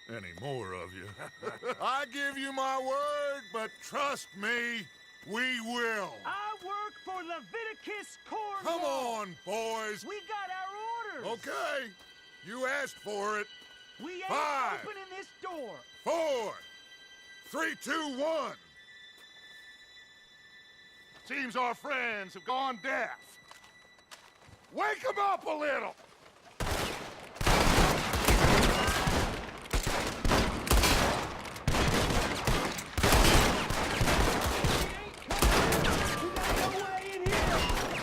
Any more of you. I give you my word, but trust me, we will. I work for Leviticus Cornwall. Come on, boys. We got our orders. Okay. You asked for it. We ain't 5, opening this door. 4, 3, 2, 1. Seems our friends have gone deaf. Wake them up a little.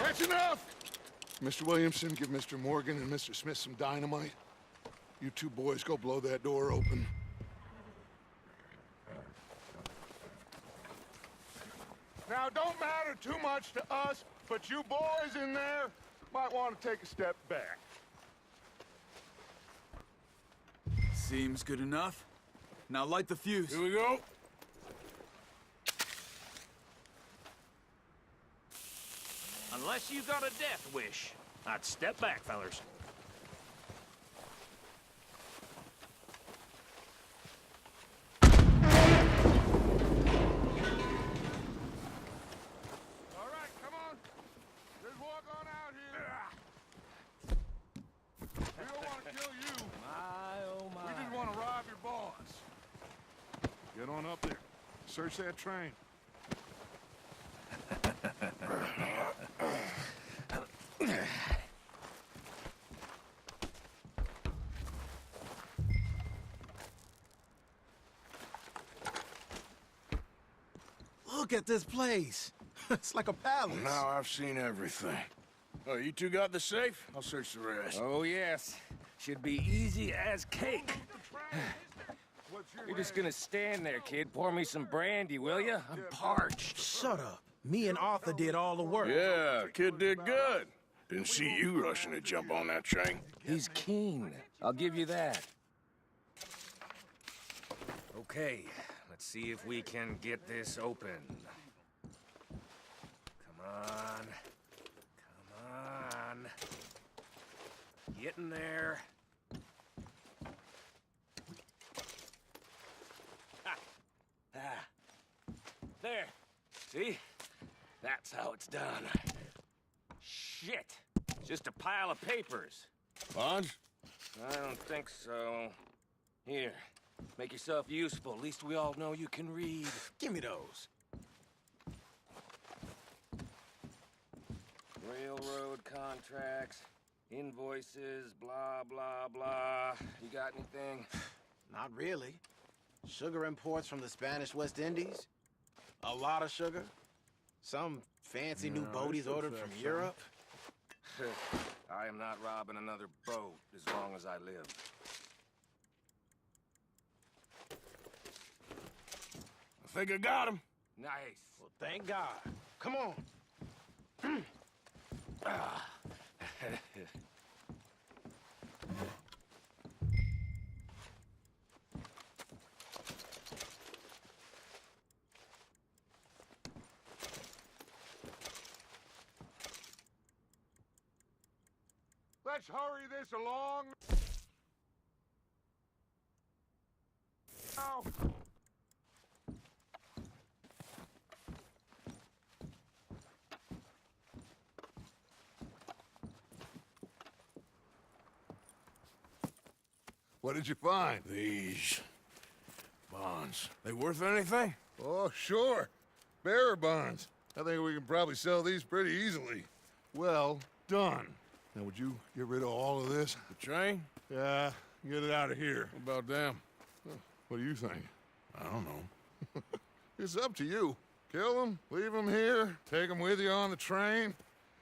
That's enough. Mr. Williamson, give Mr. Morgan and Mr. Smith some dynamite. You two boys go blow that door open. Now, don't matter too much to us, but you boys in there might want to take a step back. Seems good enough. Now light the fuse. Here we go. Unless you got a death wish, I'd step back, fellers. All right, come on. Let's walk on out here. We don't want to kill you. Oh my. We just want to rob your boss. Get on up there. Search that train. Look at this place. It's like a palace. Now I've seen everything. Oh, you two got the safe? I'll search the rest. Oh, yes. Should be easy as cake. You're just gonna stand there, kid. Pour me some brandy, will you? I'm parched. Shut up. Me and Arthur did all the work. Yeah, kid did good. Didn't see you rushing to jump on that train. He's keen. I'll give you that. Okay, let's see if we can get this open. Come on. Come on. Getting there. There. See? That's how it's done. Shit. Just a pile of papers. Bonds? I don't think so. Here, make yourself useful. At least we all know you can read. Give me those. Railroad contracts, invoices, blah, blah, blah. You got anything? Not really. Sugar imports from the Spanish West Indies. A lot of sugar. Some fancy new boaties ordered from Europe. I am not robbing another boat as long as I live. I think I got him. Nice. Well, thank God. Come on. Let's hurry this along. Now. What did you find? These bonds. They worth anything? Oh, sure. Bearer bonds. I think we can probably sell these pretty easily. Well done. Now, would you get rid of all of this? The train? Yeah, get it out of here. What about them? What do you think? I don't know. It's up to you. Kill them, leave them here, take them with you on the train.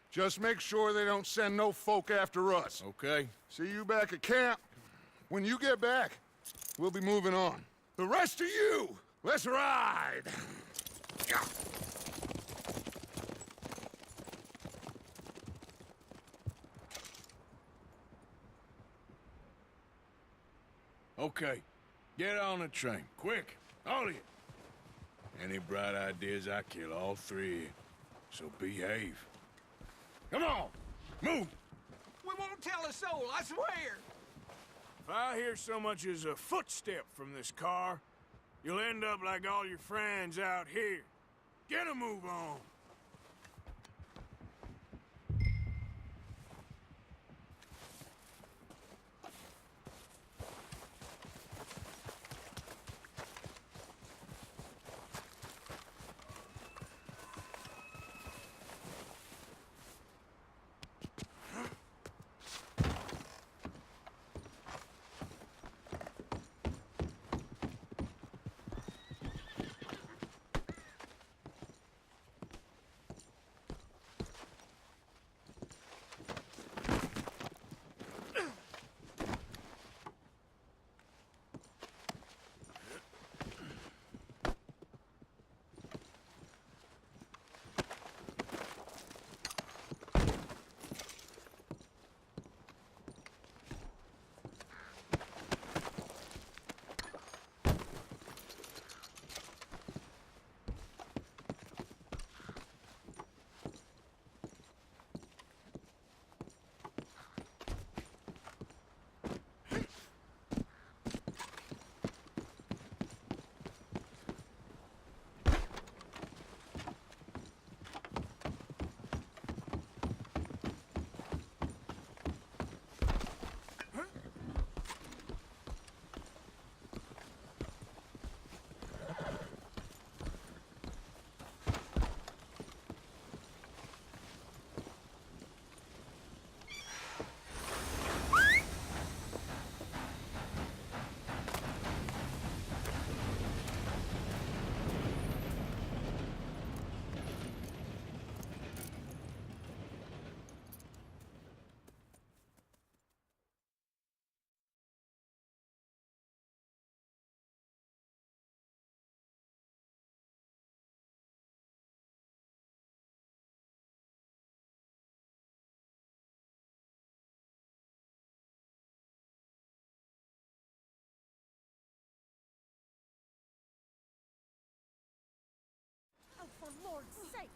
Just make sure they don't send no folk after us. Okay. See you back at camp. When you get back, we'll be moving on. The rest of you, let's ride! Okay. Get on the train. Quick. All of you. Any bright ideas, I kill all three of you. So behave. Come on! Move! We won't tell a soul, I swear! If I hear so much as a footstep from this car, you'll end up like all your friends out here. Get a move on! Oh, for Lord's sake!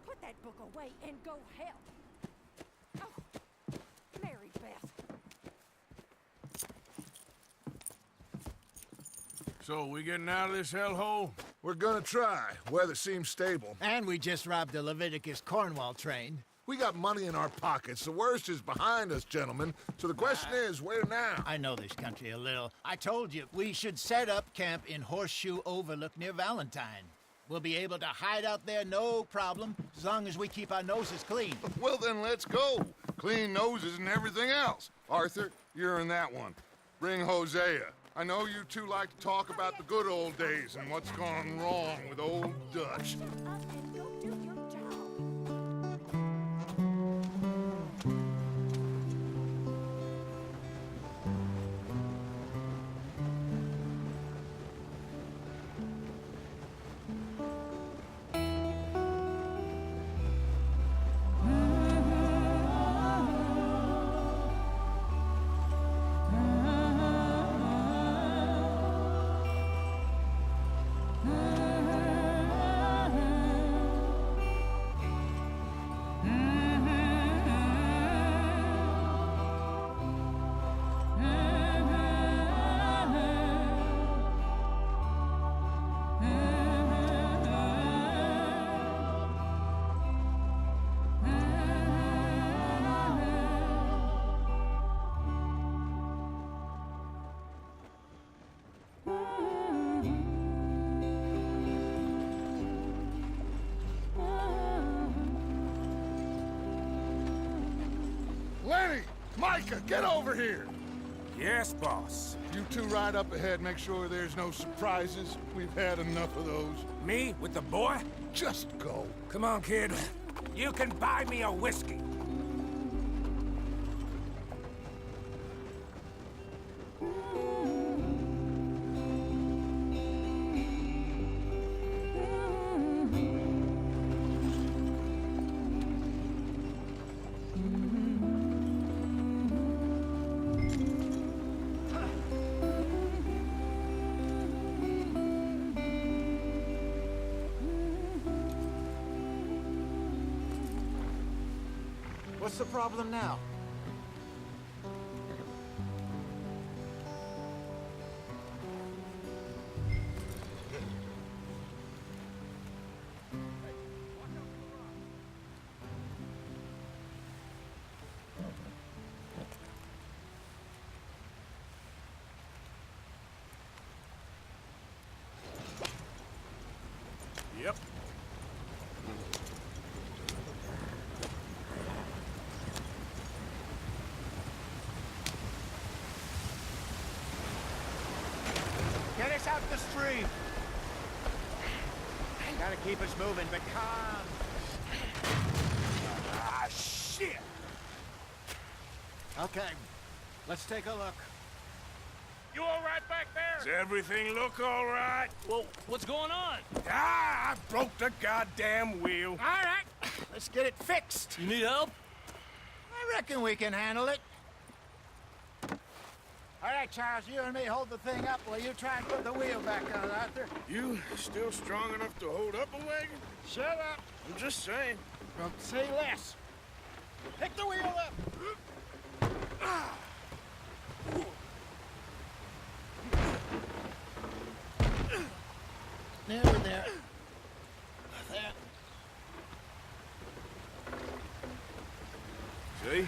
Put that book away and go help! Oh, Mary Beth, So, we getting out of this hellhole? We're gonna try. Weather seems stable. And we just robbed the Leviticus Cornwall train. We got money in our pockets. The worst is behind us, gentlemen. So the question is, where now? I know this country a little. I told you, we should set up camp in Horseshoe Overlook near Valentine. We'll be able to hide out there, no problem, as long as we keep our noses clean. Well, then let's go. Clean noses and everything else. Arthur, you're in that one. Bring Hosea. I know you two like to talk about the good old days and what's gone wrong with old Dutch. Shut up and go do your job. Lenny! Micah, get over here! Yes, boss. You two ride up ahead, make sure there's no surprises. We've had enough of those. Me with the boy? Just go. Come on, kid. You can buy me a whiskey. What's the problem now? Yep. Get us out the street! Gotta keep us moving, but calm. Ah, shit! Okay, let's take a look. You all right back there? Does everything look all right? Well, what's going on? Ah, I broke the goddamn wheel. All right, let's get it fixed. You need help? I reckon we can handle it. All right, Charles, you and me hold the thing up while you try and put the wheel back on, Arthur. You still strong enough to hold up a wagon? Shut up. I'm just saying. Don't say less. Pick the wheel up. There, there. There. See?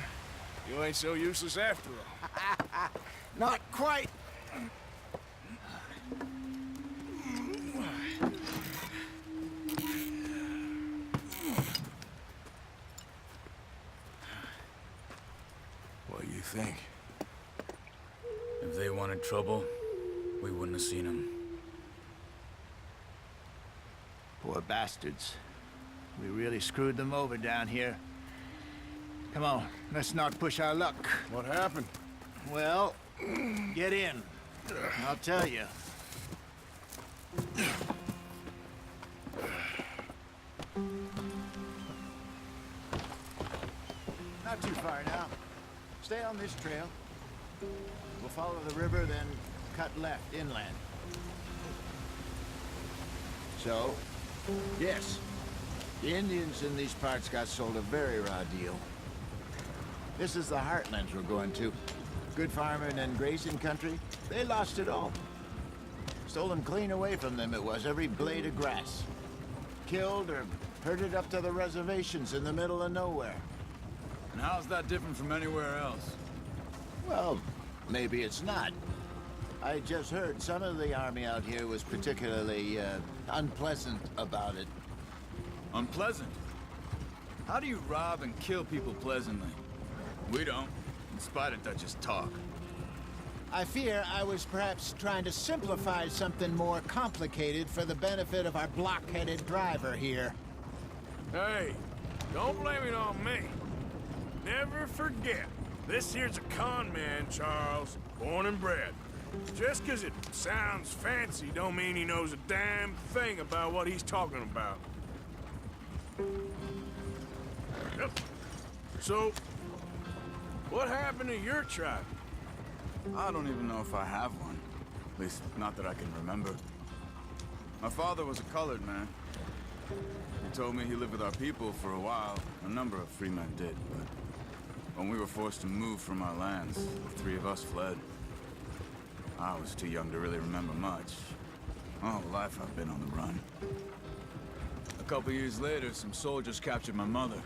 You ain't so useless after all. Not quite. What do you think? If they wanted trouble, we wouldn't have seen them. Poor bastards. We really screwed them over down here. Come on, let's not push our luck. What happened? Well, get in. I'll tell you. Not too far now. Stay on this trail. We'll follow the river, then cut left inland. So, yes, the Indians in these parts got sold a very raw deal. This is the heartlands we're going to. Good farming and grazing country, they lost it all. Stolen clean away from them it was, every blade of grass. Killed or herded up to the reservations in the middle of nowhere. And how's that different from anywhere else? Well, maybe it's not. I just heard some of the army out here was particularly, unpleasant about it. Unpleasant? How do you rob and kill people pleasantly? We don't, in spite of Dutch's talk. I fear I was perhaps trying to simplify something more complicated for the benefit of our block-headed driver here. Hey, don't blame it on me. Never forget, this here's a con man, Charles, born and bred. Just 'cause it sounds fancy don't mean he knows a damn thing about what he's talking about. Yep. So, what happened to your tribe? I don't even know if I have one. At least, not that I can remember. My father was a colored man. He told me he lived with our people for a while. A number of free men did, but when we were forced to move from our lands, the three of us fled. I was too young to really remember much. My whole life I've been on the run. A couple years later, some soldiers captured my mother.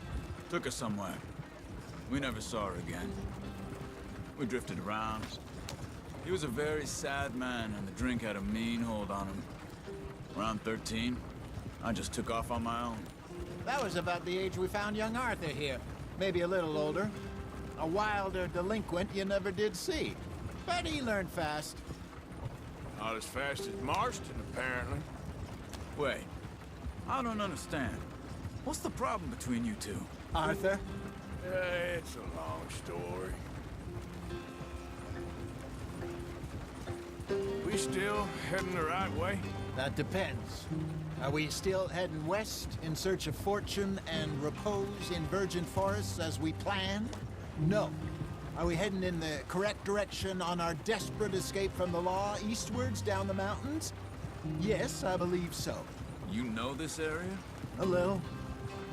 Took her somewhere. We never saw her again. We drifted around. He was a very sad man, and the drink had a mean hold on him. Around 13, I just took off on my own. That was about the age we found young Arthur here. Maybe a little older. A wilder delinquent you never did see. But he learned fast. Not as fast as Marston, apparently. Wait, I don't understand. What's the problem between you two? Arthur? It's a long story. We still heading the right way? That depends. Are we still heading west in search of fortune and repose in virgin forests as we planned? No. Are we heading in the correct direction on our desperate escape from the law eastwards down the mountains? Yes, I believe so. You know this area? A little.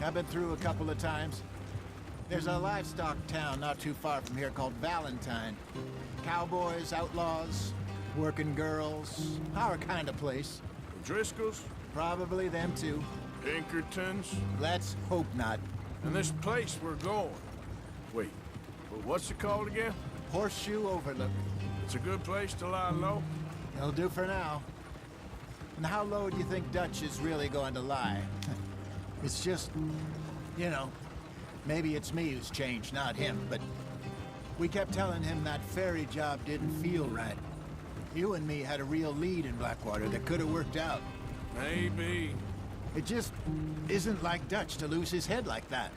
I've been through a couple of times. There's a livestock town not too far from here called Valentine. Cowboys, outlaws, working girls, our kind of place. Driscoll's? Probably them too. Pinkertons? Let's hope not. And this place we're going. Wait, what's it called again? Horseshoe Overlook. It's a good place to lie low? It'll do for now. And how low do you think Dutch is really going to lie? It's just, you know, maybe it's me who's changed, not him, but we kept telling him that ferry job didn't feel right. You and me had a real lead in Blackwater that could have worked out. Maybe. It just isn't like Dutch to lose his head like that.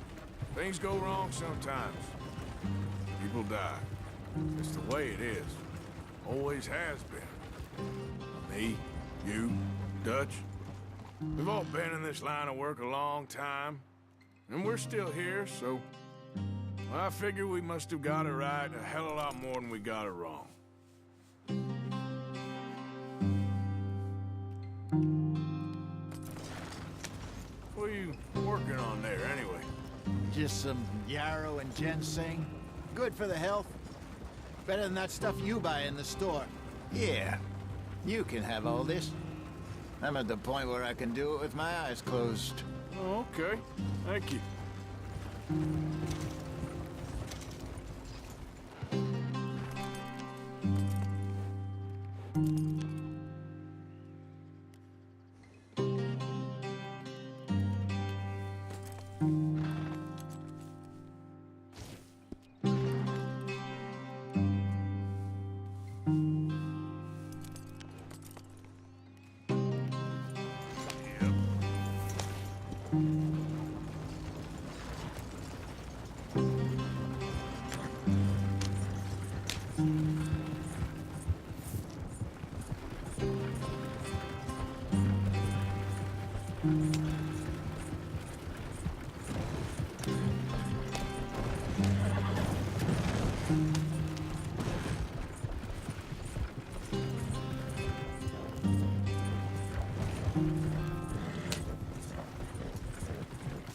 Things go wrong sometimes. People die. It's the way it is. Always has been. Me, you, Dutch. We've all been in this line of work a long time. And we're still here, so... well, I figure we must have got it right a hell of a lot more than we got it wrong. What are you working on there, anyway? Just some yarrow and ginseng. Good for the health. Better than that stuff you buy in the store. Yeah, you can have all this. I'm at the point where I can do it with my eyes closed. Oh, okay. Thank you.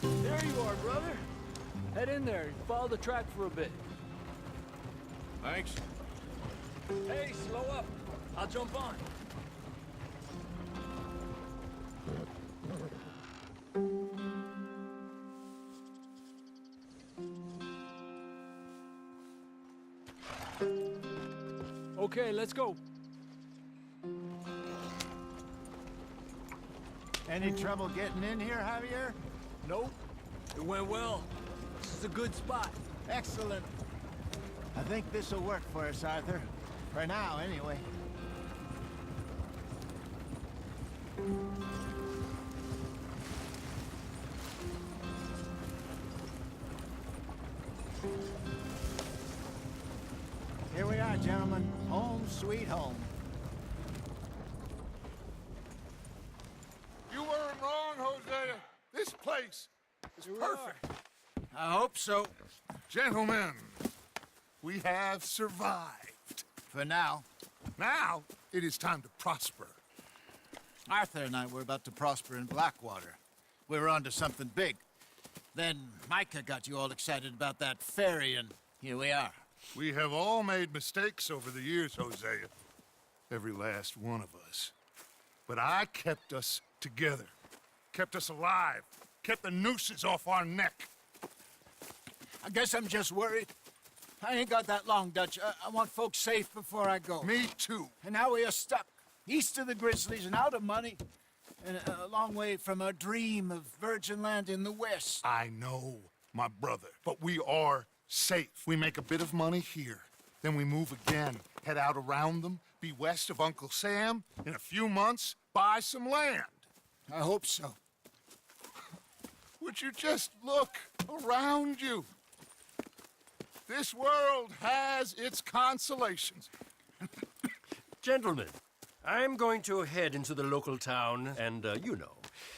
There you are, brother. Head in there and follow the track for a bit. Thanks. Hey, slow up. I'll jump on. Okay, let's go. Any trouble getting in here, Javier? Nope. It went well. This is a good spot. Excellent. I think this'll work for us, Arthur. For now, anyway. Here we are, gentlemen. Home sweet home. You weren't wrong, Hosea. This place is perfect. I hope so. Gentlemen, we have survived. For now. Now, it is time to prosper. Arthur and I were about to prosper in Blackwater. We were onto something big. Then Micah got you all excited about that ferry, and here we are. We have all made mistakes over the years, Hosea. Every last one of us. But I kept us together. Kept us alive. Kept the nooses off our neck. I guess I'm just worried. I ain't got that long, Dutch. I want folks safe before I go. Me too. And now we are stuck, east of the Grizzlies and out of money, and a long way from our dream of virgin land in the west. I know, my brother, but we are safe. We make a bit of money here, then we move again, head out around them, be west of Uncle Sam, in a few months, buy some land. I hope so. Would you just look around you? This world has its consolations. Gentlemen, I'm going to head into the local town and,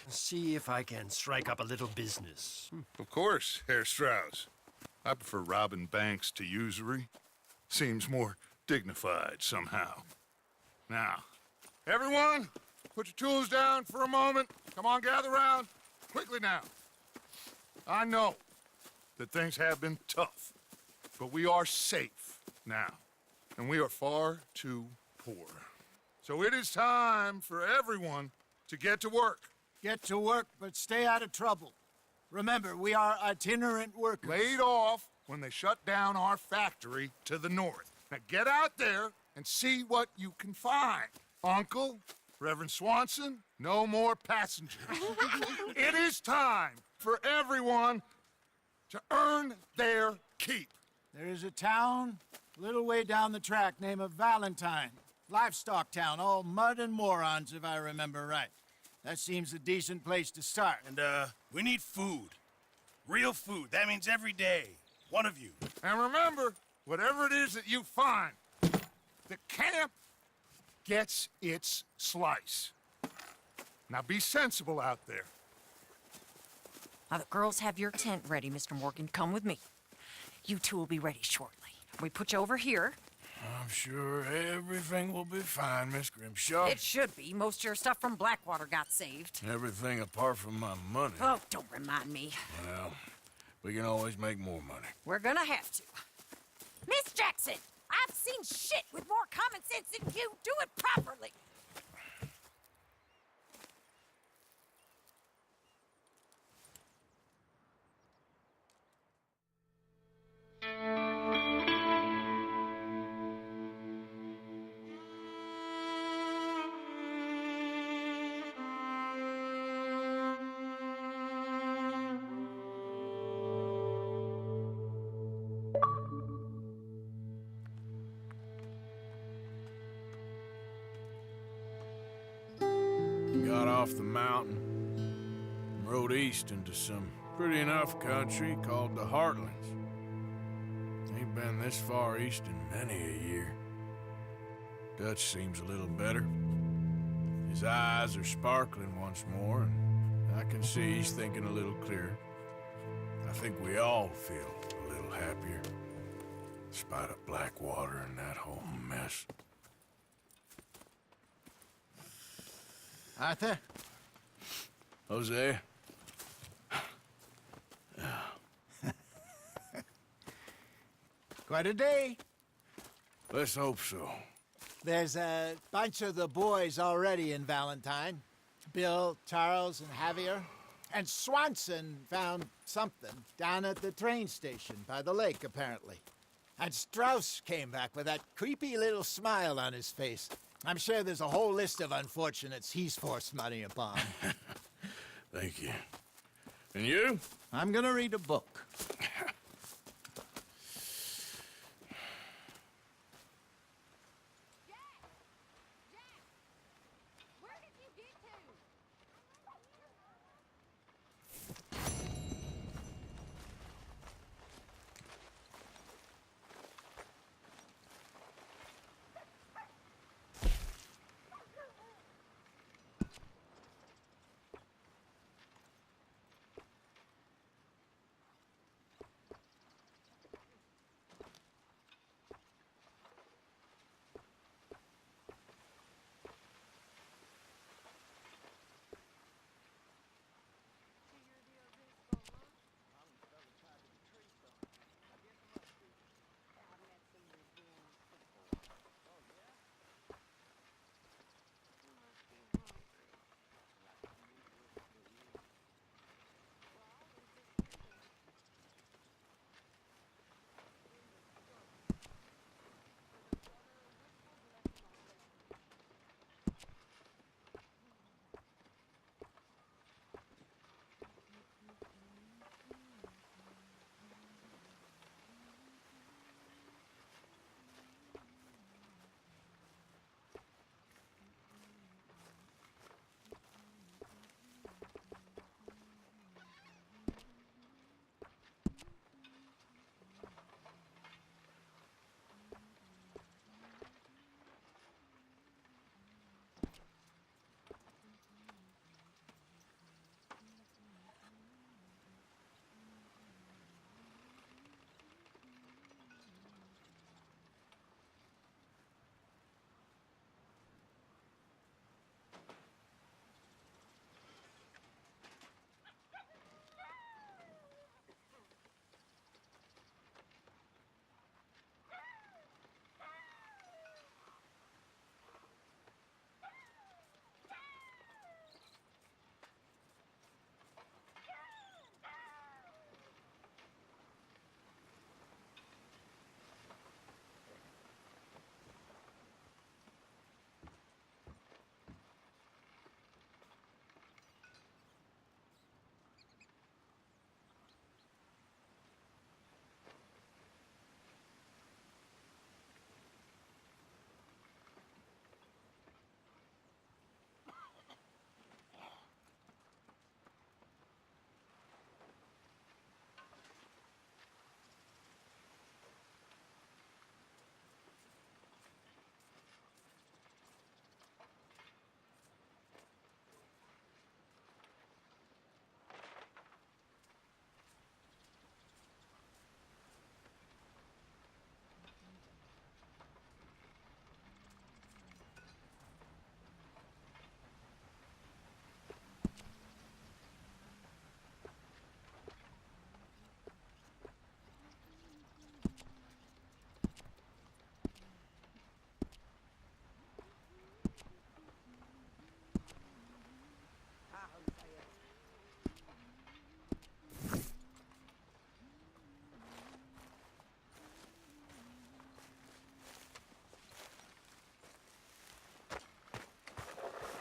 see if I can strike up a little business. Of course, Herr Strauss. I prefer robbing banks to usury. Seems more dignified somehow. Now, everyone, put your tools down for a moment. Come on, gather round. Quickly now. I know that things have been tough, but we are safe now, and we are far too poor. So it is time for everyone to get to work. Get to work, but stay out of trouble. Remember, we are itinerant workers. Laid off when they shut down our factory to the north. Now get out there and see what you can find. Uncle, Reverend Swanson, no more passengers. It is time for everyone to earn their keep. There is a town a little way down the track named Valentine. Livestock town, all mud and morons, if I remember right. That seems a decent place to start. And, we need food. Real food. That means every day. One of you. And remember, whatever it is that you find, the camp gets its slice. Now be sensible out there. Now, the girls have your tent ready, Mr. Morgan. Come with me. You two will be ready shortly. We put you over here. I'm sure everything will be fine, Miss Grimshaw. It should be. Most of your stuff from Blackwater got saved. Everything apart from my money. Oh, don't remind me. Well, we can always make more money. We're gonna have to. Miss Jackson, I've seen shit with more common sense than you. Do it properly. Got off the mountain, rode east into some pretty enough country called the Heartlands. Ain't been this far east in many a year. Dutch seems a little better. His eyes are sparkling once more, and I can see he's thinking a little clearer. I think we all feel a little happier, in spite of Blackwater and that whole mess. Arthur? Jose? Quite a day. Let's hope so. There's a bunch of the boys already in Valentine. Bill, Charles, and Javier. And Swanson found something down at the train station by the lake, apparently. And Strauss came back with that creepy little smile on his face. I'm sure there's a whole list of unfortunates he's forced money upon. Thank you. And you? I'm gonna read a book.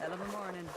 Hell of a morning.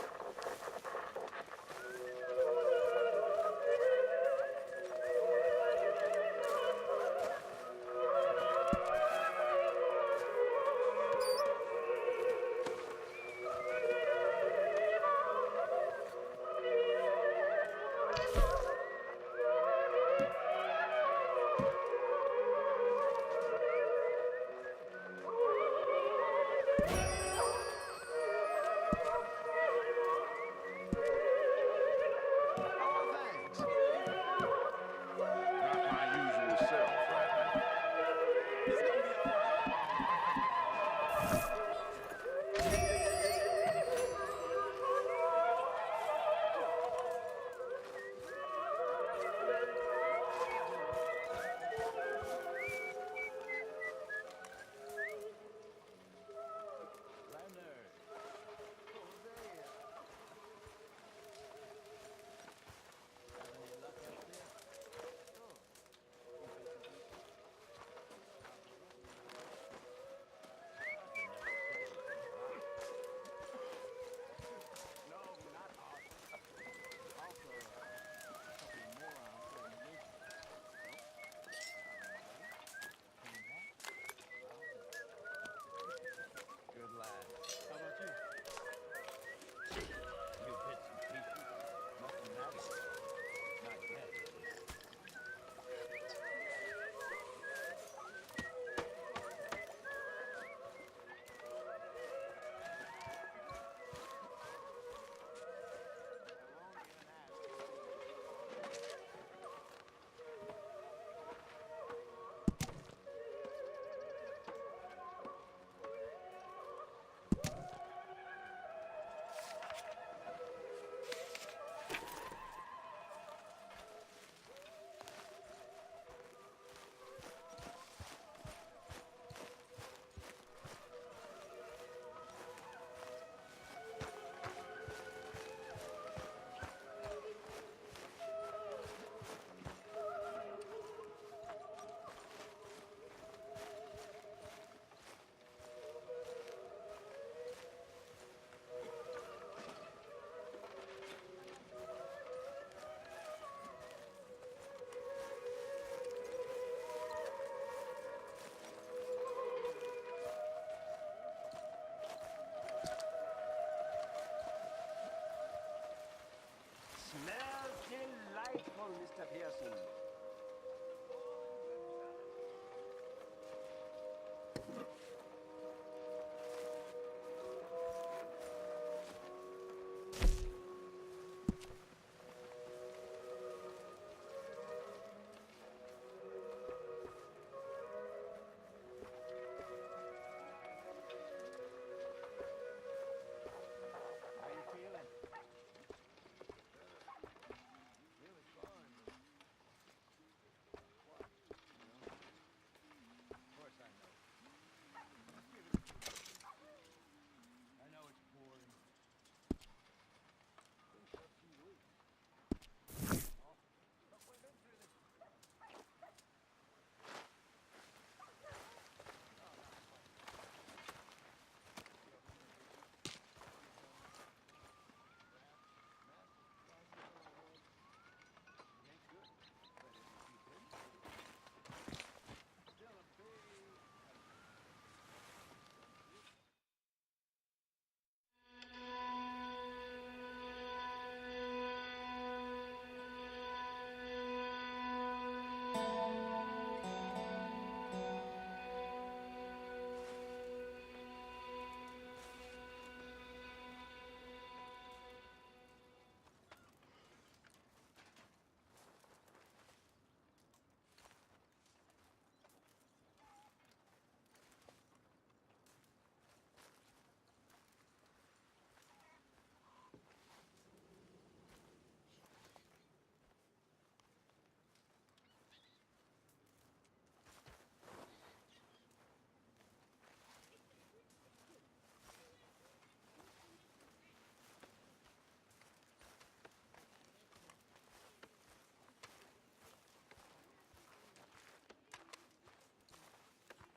Smells delightful, Mr. Pearson.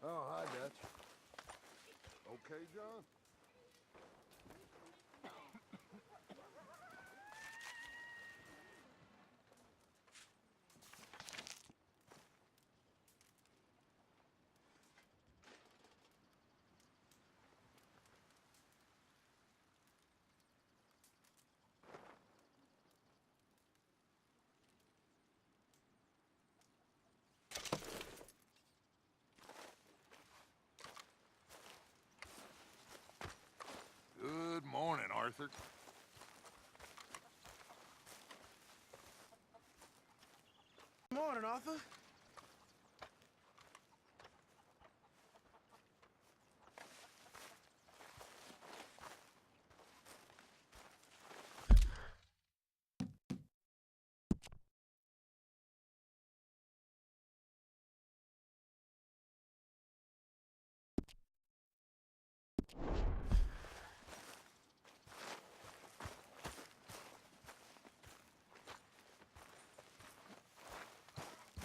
Oh, hi, Dutch. Okay, John? Good morning, Arthur. Morning, Arthur.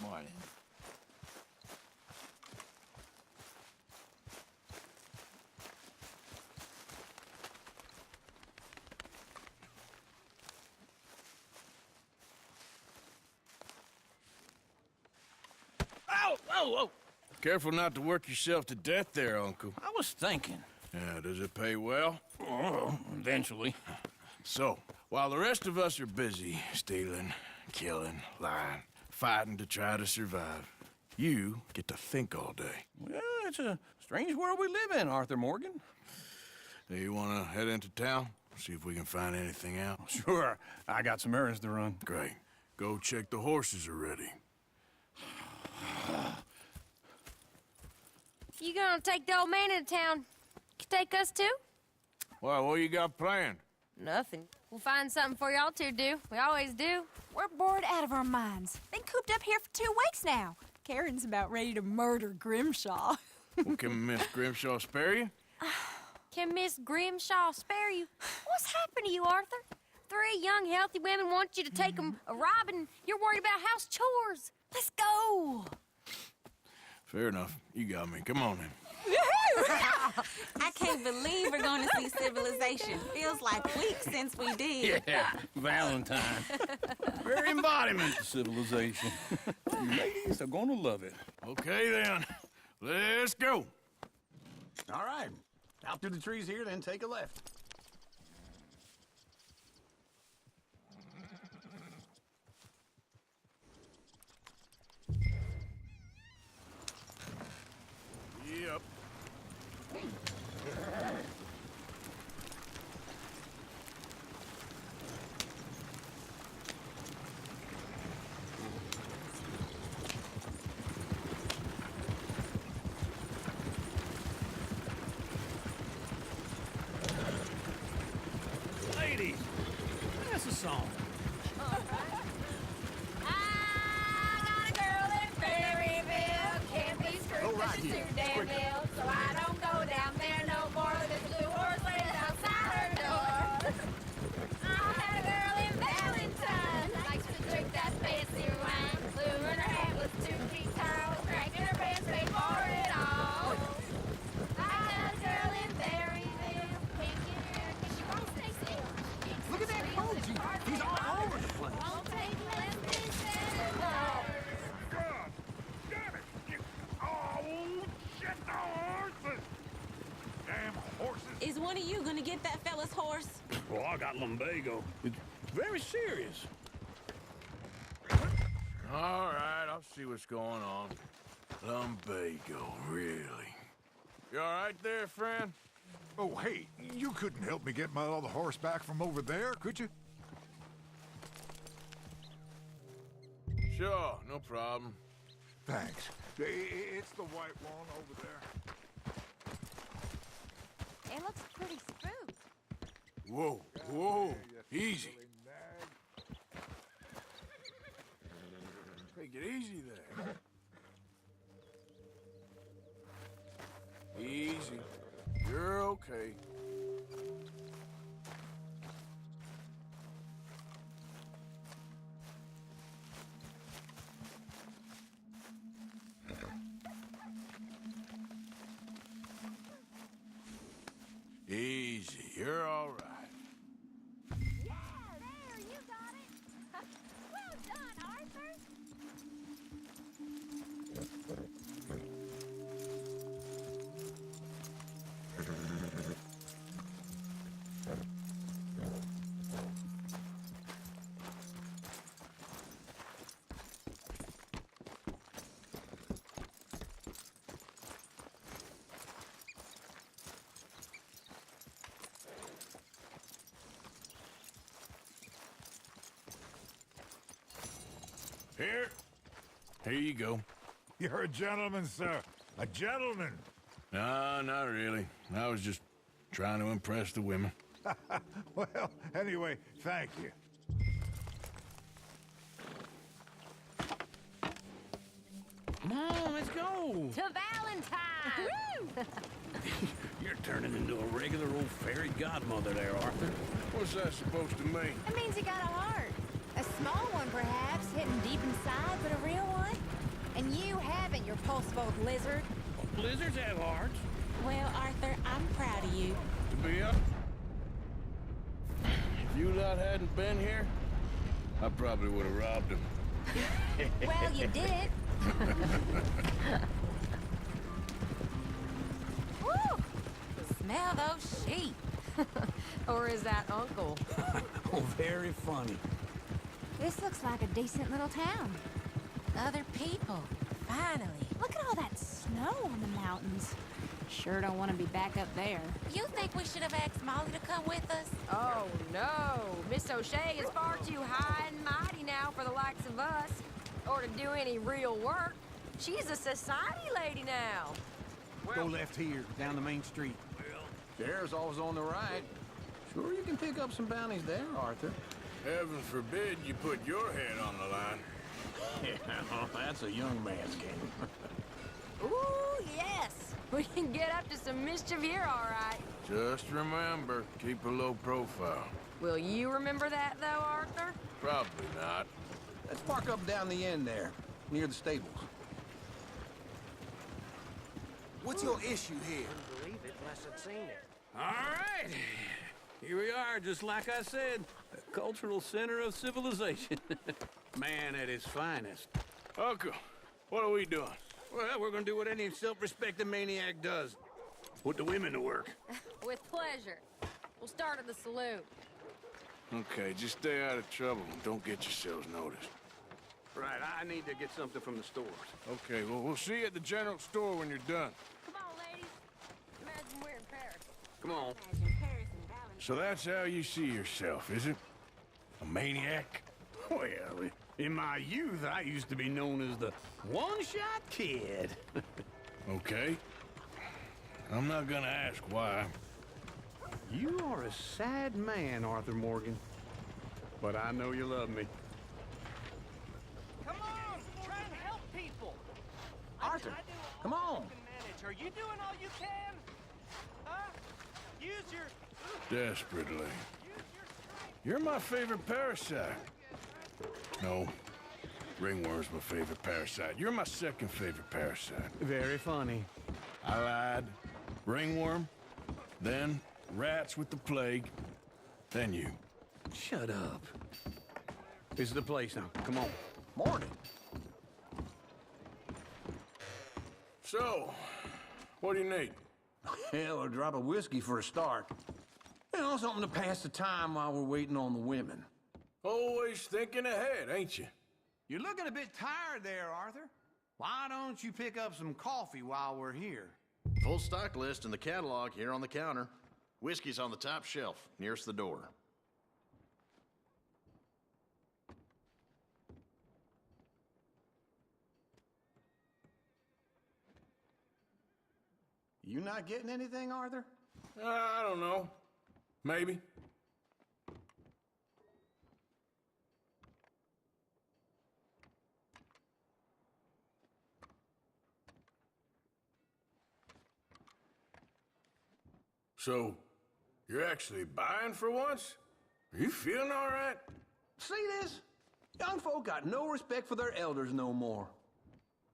Morning. Ow! Whoa, whoa! Careful not to work yourself to death there, Uncle. I was thinking. Yeah, does it pay well? Oh, eventually. So, while the rest of us are busy stealing, killing, lying, fighting to try to survive, you get to think all day. Well, it's a strange world we live in, Arthur Morgan. Hey, you want to head into town? See if we can find anything out? Sure. I got some errands to run. Great. Go check the horses are ready. You gonna take the old man into town? You take us too? Well, what you got planned? Nothing. We'll find something for y'all to do. We always do. We're bored out of our minds. Been cooped up here for 2 weeks now. Karen's about ready to murder Grimshaw. Well, can Miss Grimshaw spare you? Can Miss Grimshaw spare you? What's happened to you, Arthur? 3 young, healthy women want you to take them a robbing. You're worried about house chores. Let's go. Fair enough. You got me. Come on then. I can't believe we're going to see civilization. Feels like weeks since we did. Yeah, Valentine. Very embodiment of civilization. You ladies are gonna love it. Okay then. Let's go. All right. Out through the trees here, then take a left. Jeez. That's a song. I got a girl in Berryville. Can't be screwed right she's here. too damn ill. So I don't go down there no more. There's a blue horse laid outside her door. I had a girl in Valentine. Likes to drink that fancy wine. Blue in her hat was 2 feet tall. Crack in her pants, paid for it all. I got a girl in Berryville. Can't get her 'cause she won't stay still. Look at that Boji. He's all over the place. Won't take less than 7 hours. God damn it! Oh, shit, the horses! Damn horses! Is one of you gonna get that fella's horse? Well, I got lumbago. It's very serious. All right, I'll see what's going on. Lumbago, really? You all right there, friend? Oh, hey, you couldn't help me get my other horse back from over there, could you? Sure, no problem. Thanks. It's the white one over there. It looks pretty spooked. Whoa, whoa, easy. Take it easy there. Easy. You're okay. Easy. You're all right. Yeah, there, you got it. Well done, Arthur. Here you go. You're a gentleman, sir. A gentleman. No, not really. I was just trying to impress the women. Well, anyway, thank you. Come on, let's go. To Valentine. You're turning into a regular old fairy godmother there, Arthur. What's that supposed to mean? It means you got a heart. A small one, perhaps, hidden deep inside, but a real one. And you haven't, you repulsive old lizard. Blizzards have hearts. Well, Arthur, I'm proud of you. To be up? If you lot hadn't been here, I probably would have robbed him. Well, you did. Woo! Smell those sheep. Or is that Uncle? Oh, very funny. This looks like a decent little town. Other people. Finally. Look at all that snow on the mountains. Sure don't want to be back up there. You think we should have asked Molly to come with us? Oh, no. Miss O'Shea is far too high and mighty now for the likes of us. Or to do any real work. She's a society lady now. Go left here, down the main street. There's always on the right. Sure, you can pick up some bounties there, Arthur. Heaven forbid you put your head on the line. Yeah, that's a young man's game. Ooh, yes. We can get up to some mischief here, all right. Just remember, keep a low profile. Will you remember that, though, Arthur? Probably not. Let's park up down the end there, near the stables. What's your issue here? Couldn't believe it unless I'd seen it. All right. Here we are, just like I said. A cultural center of civilization. Man at his finest. Uncle, what are we doing? Well, we're gonna do what any self-respecting maniac does. Put the women to work. With pleasure. We'll start at the saloon. Okay, just stay out of trouble and don't get yourselves noticed. Right, I need to get something from the stores. Okay, well, we'll see you at the general store when you're done. Come on, ladies. Imagine we're in Paris. Come on. Imagine Paris and Valentine. So that's how you see yourself, is it? A maniac? Well, in my youth, I used to be known as the one-shot kid. Okay. I'm not gonna ask why. You are a sad man, Arthur Morgan. But I know you love me. Come on, try and help people. Arthur, I do all come on. I can manage. Are you doing all you can? Huh? Use your... Desperately. You're my favorite parasite. No, ringworm's my favorite parasite. You're my second favorite parasite. Very funny. I lied. Ringworm, then rats with the plague, then you. Shut up. This is the place now. Come on. Morning. So, what do you need? Hell, a drop of whiskey for a start. You know, something to pass the time while we're waiting on the women. Always thinking ahead, ain't you? You're looking a bit tired there, Arthur. Why don't you pick up some coffee while we're here? Full stock list in the catalog here on the counter. Whiskey's on the top shelf, nearest the door. You not getting anything, Arthur? I don't know. Maybe. So, you're actually buying for once? Are you feeling all right? See this? Young folk got no respect for their elders no more.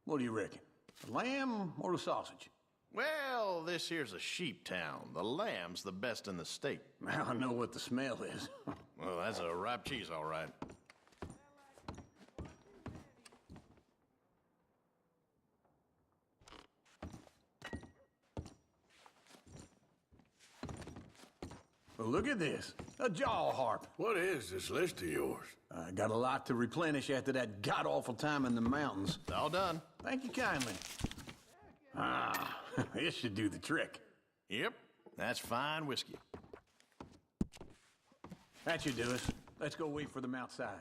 What do you reckon? The lamb or the sausage? Well, this here's a sheep town. The lamb's the best in the state. I know what the smell is. Well, that's a ripe cheese, all right. Well, look at this. A jaw harp. What is this list of yours? I got a lot to replenish after that god-awful time in the mountains. All done. Thank you kindly. Ah, this should do the trick. Yep, that's fine whiskey. That should do us. Let's go wait for them outside.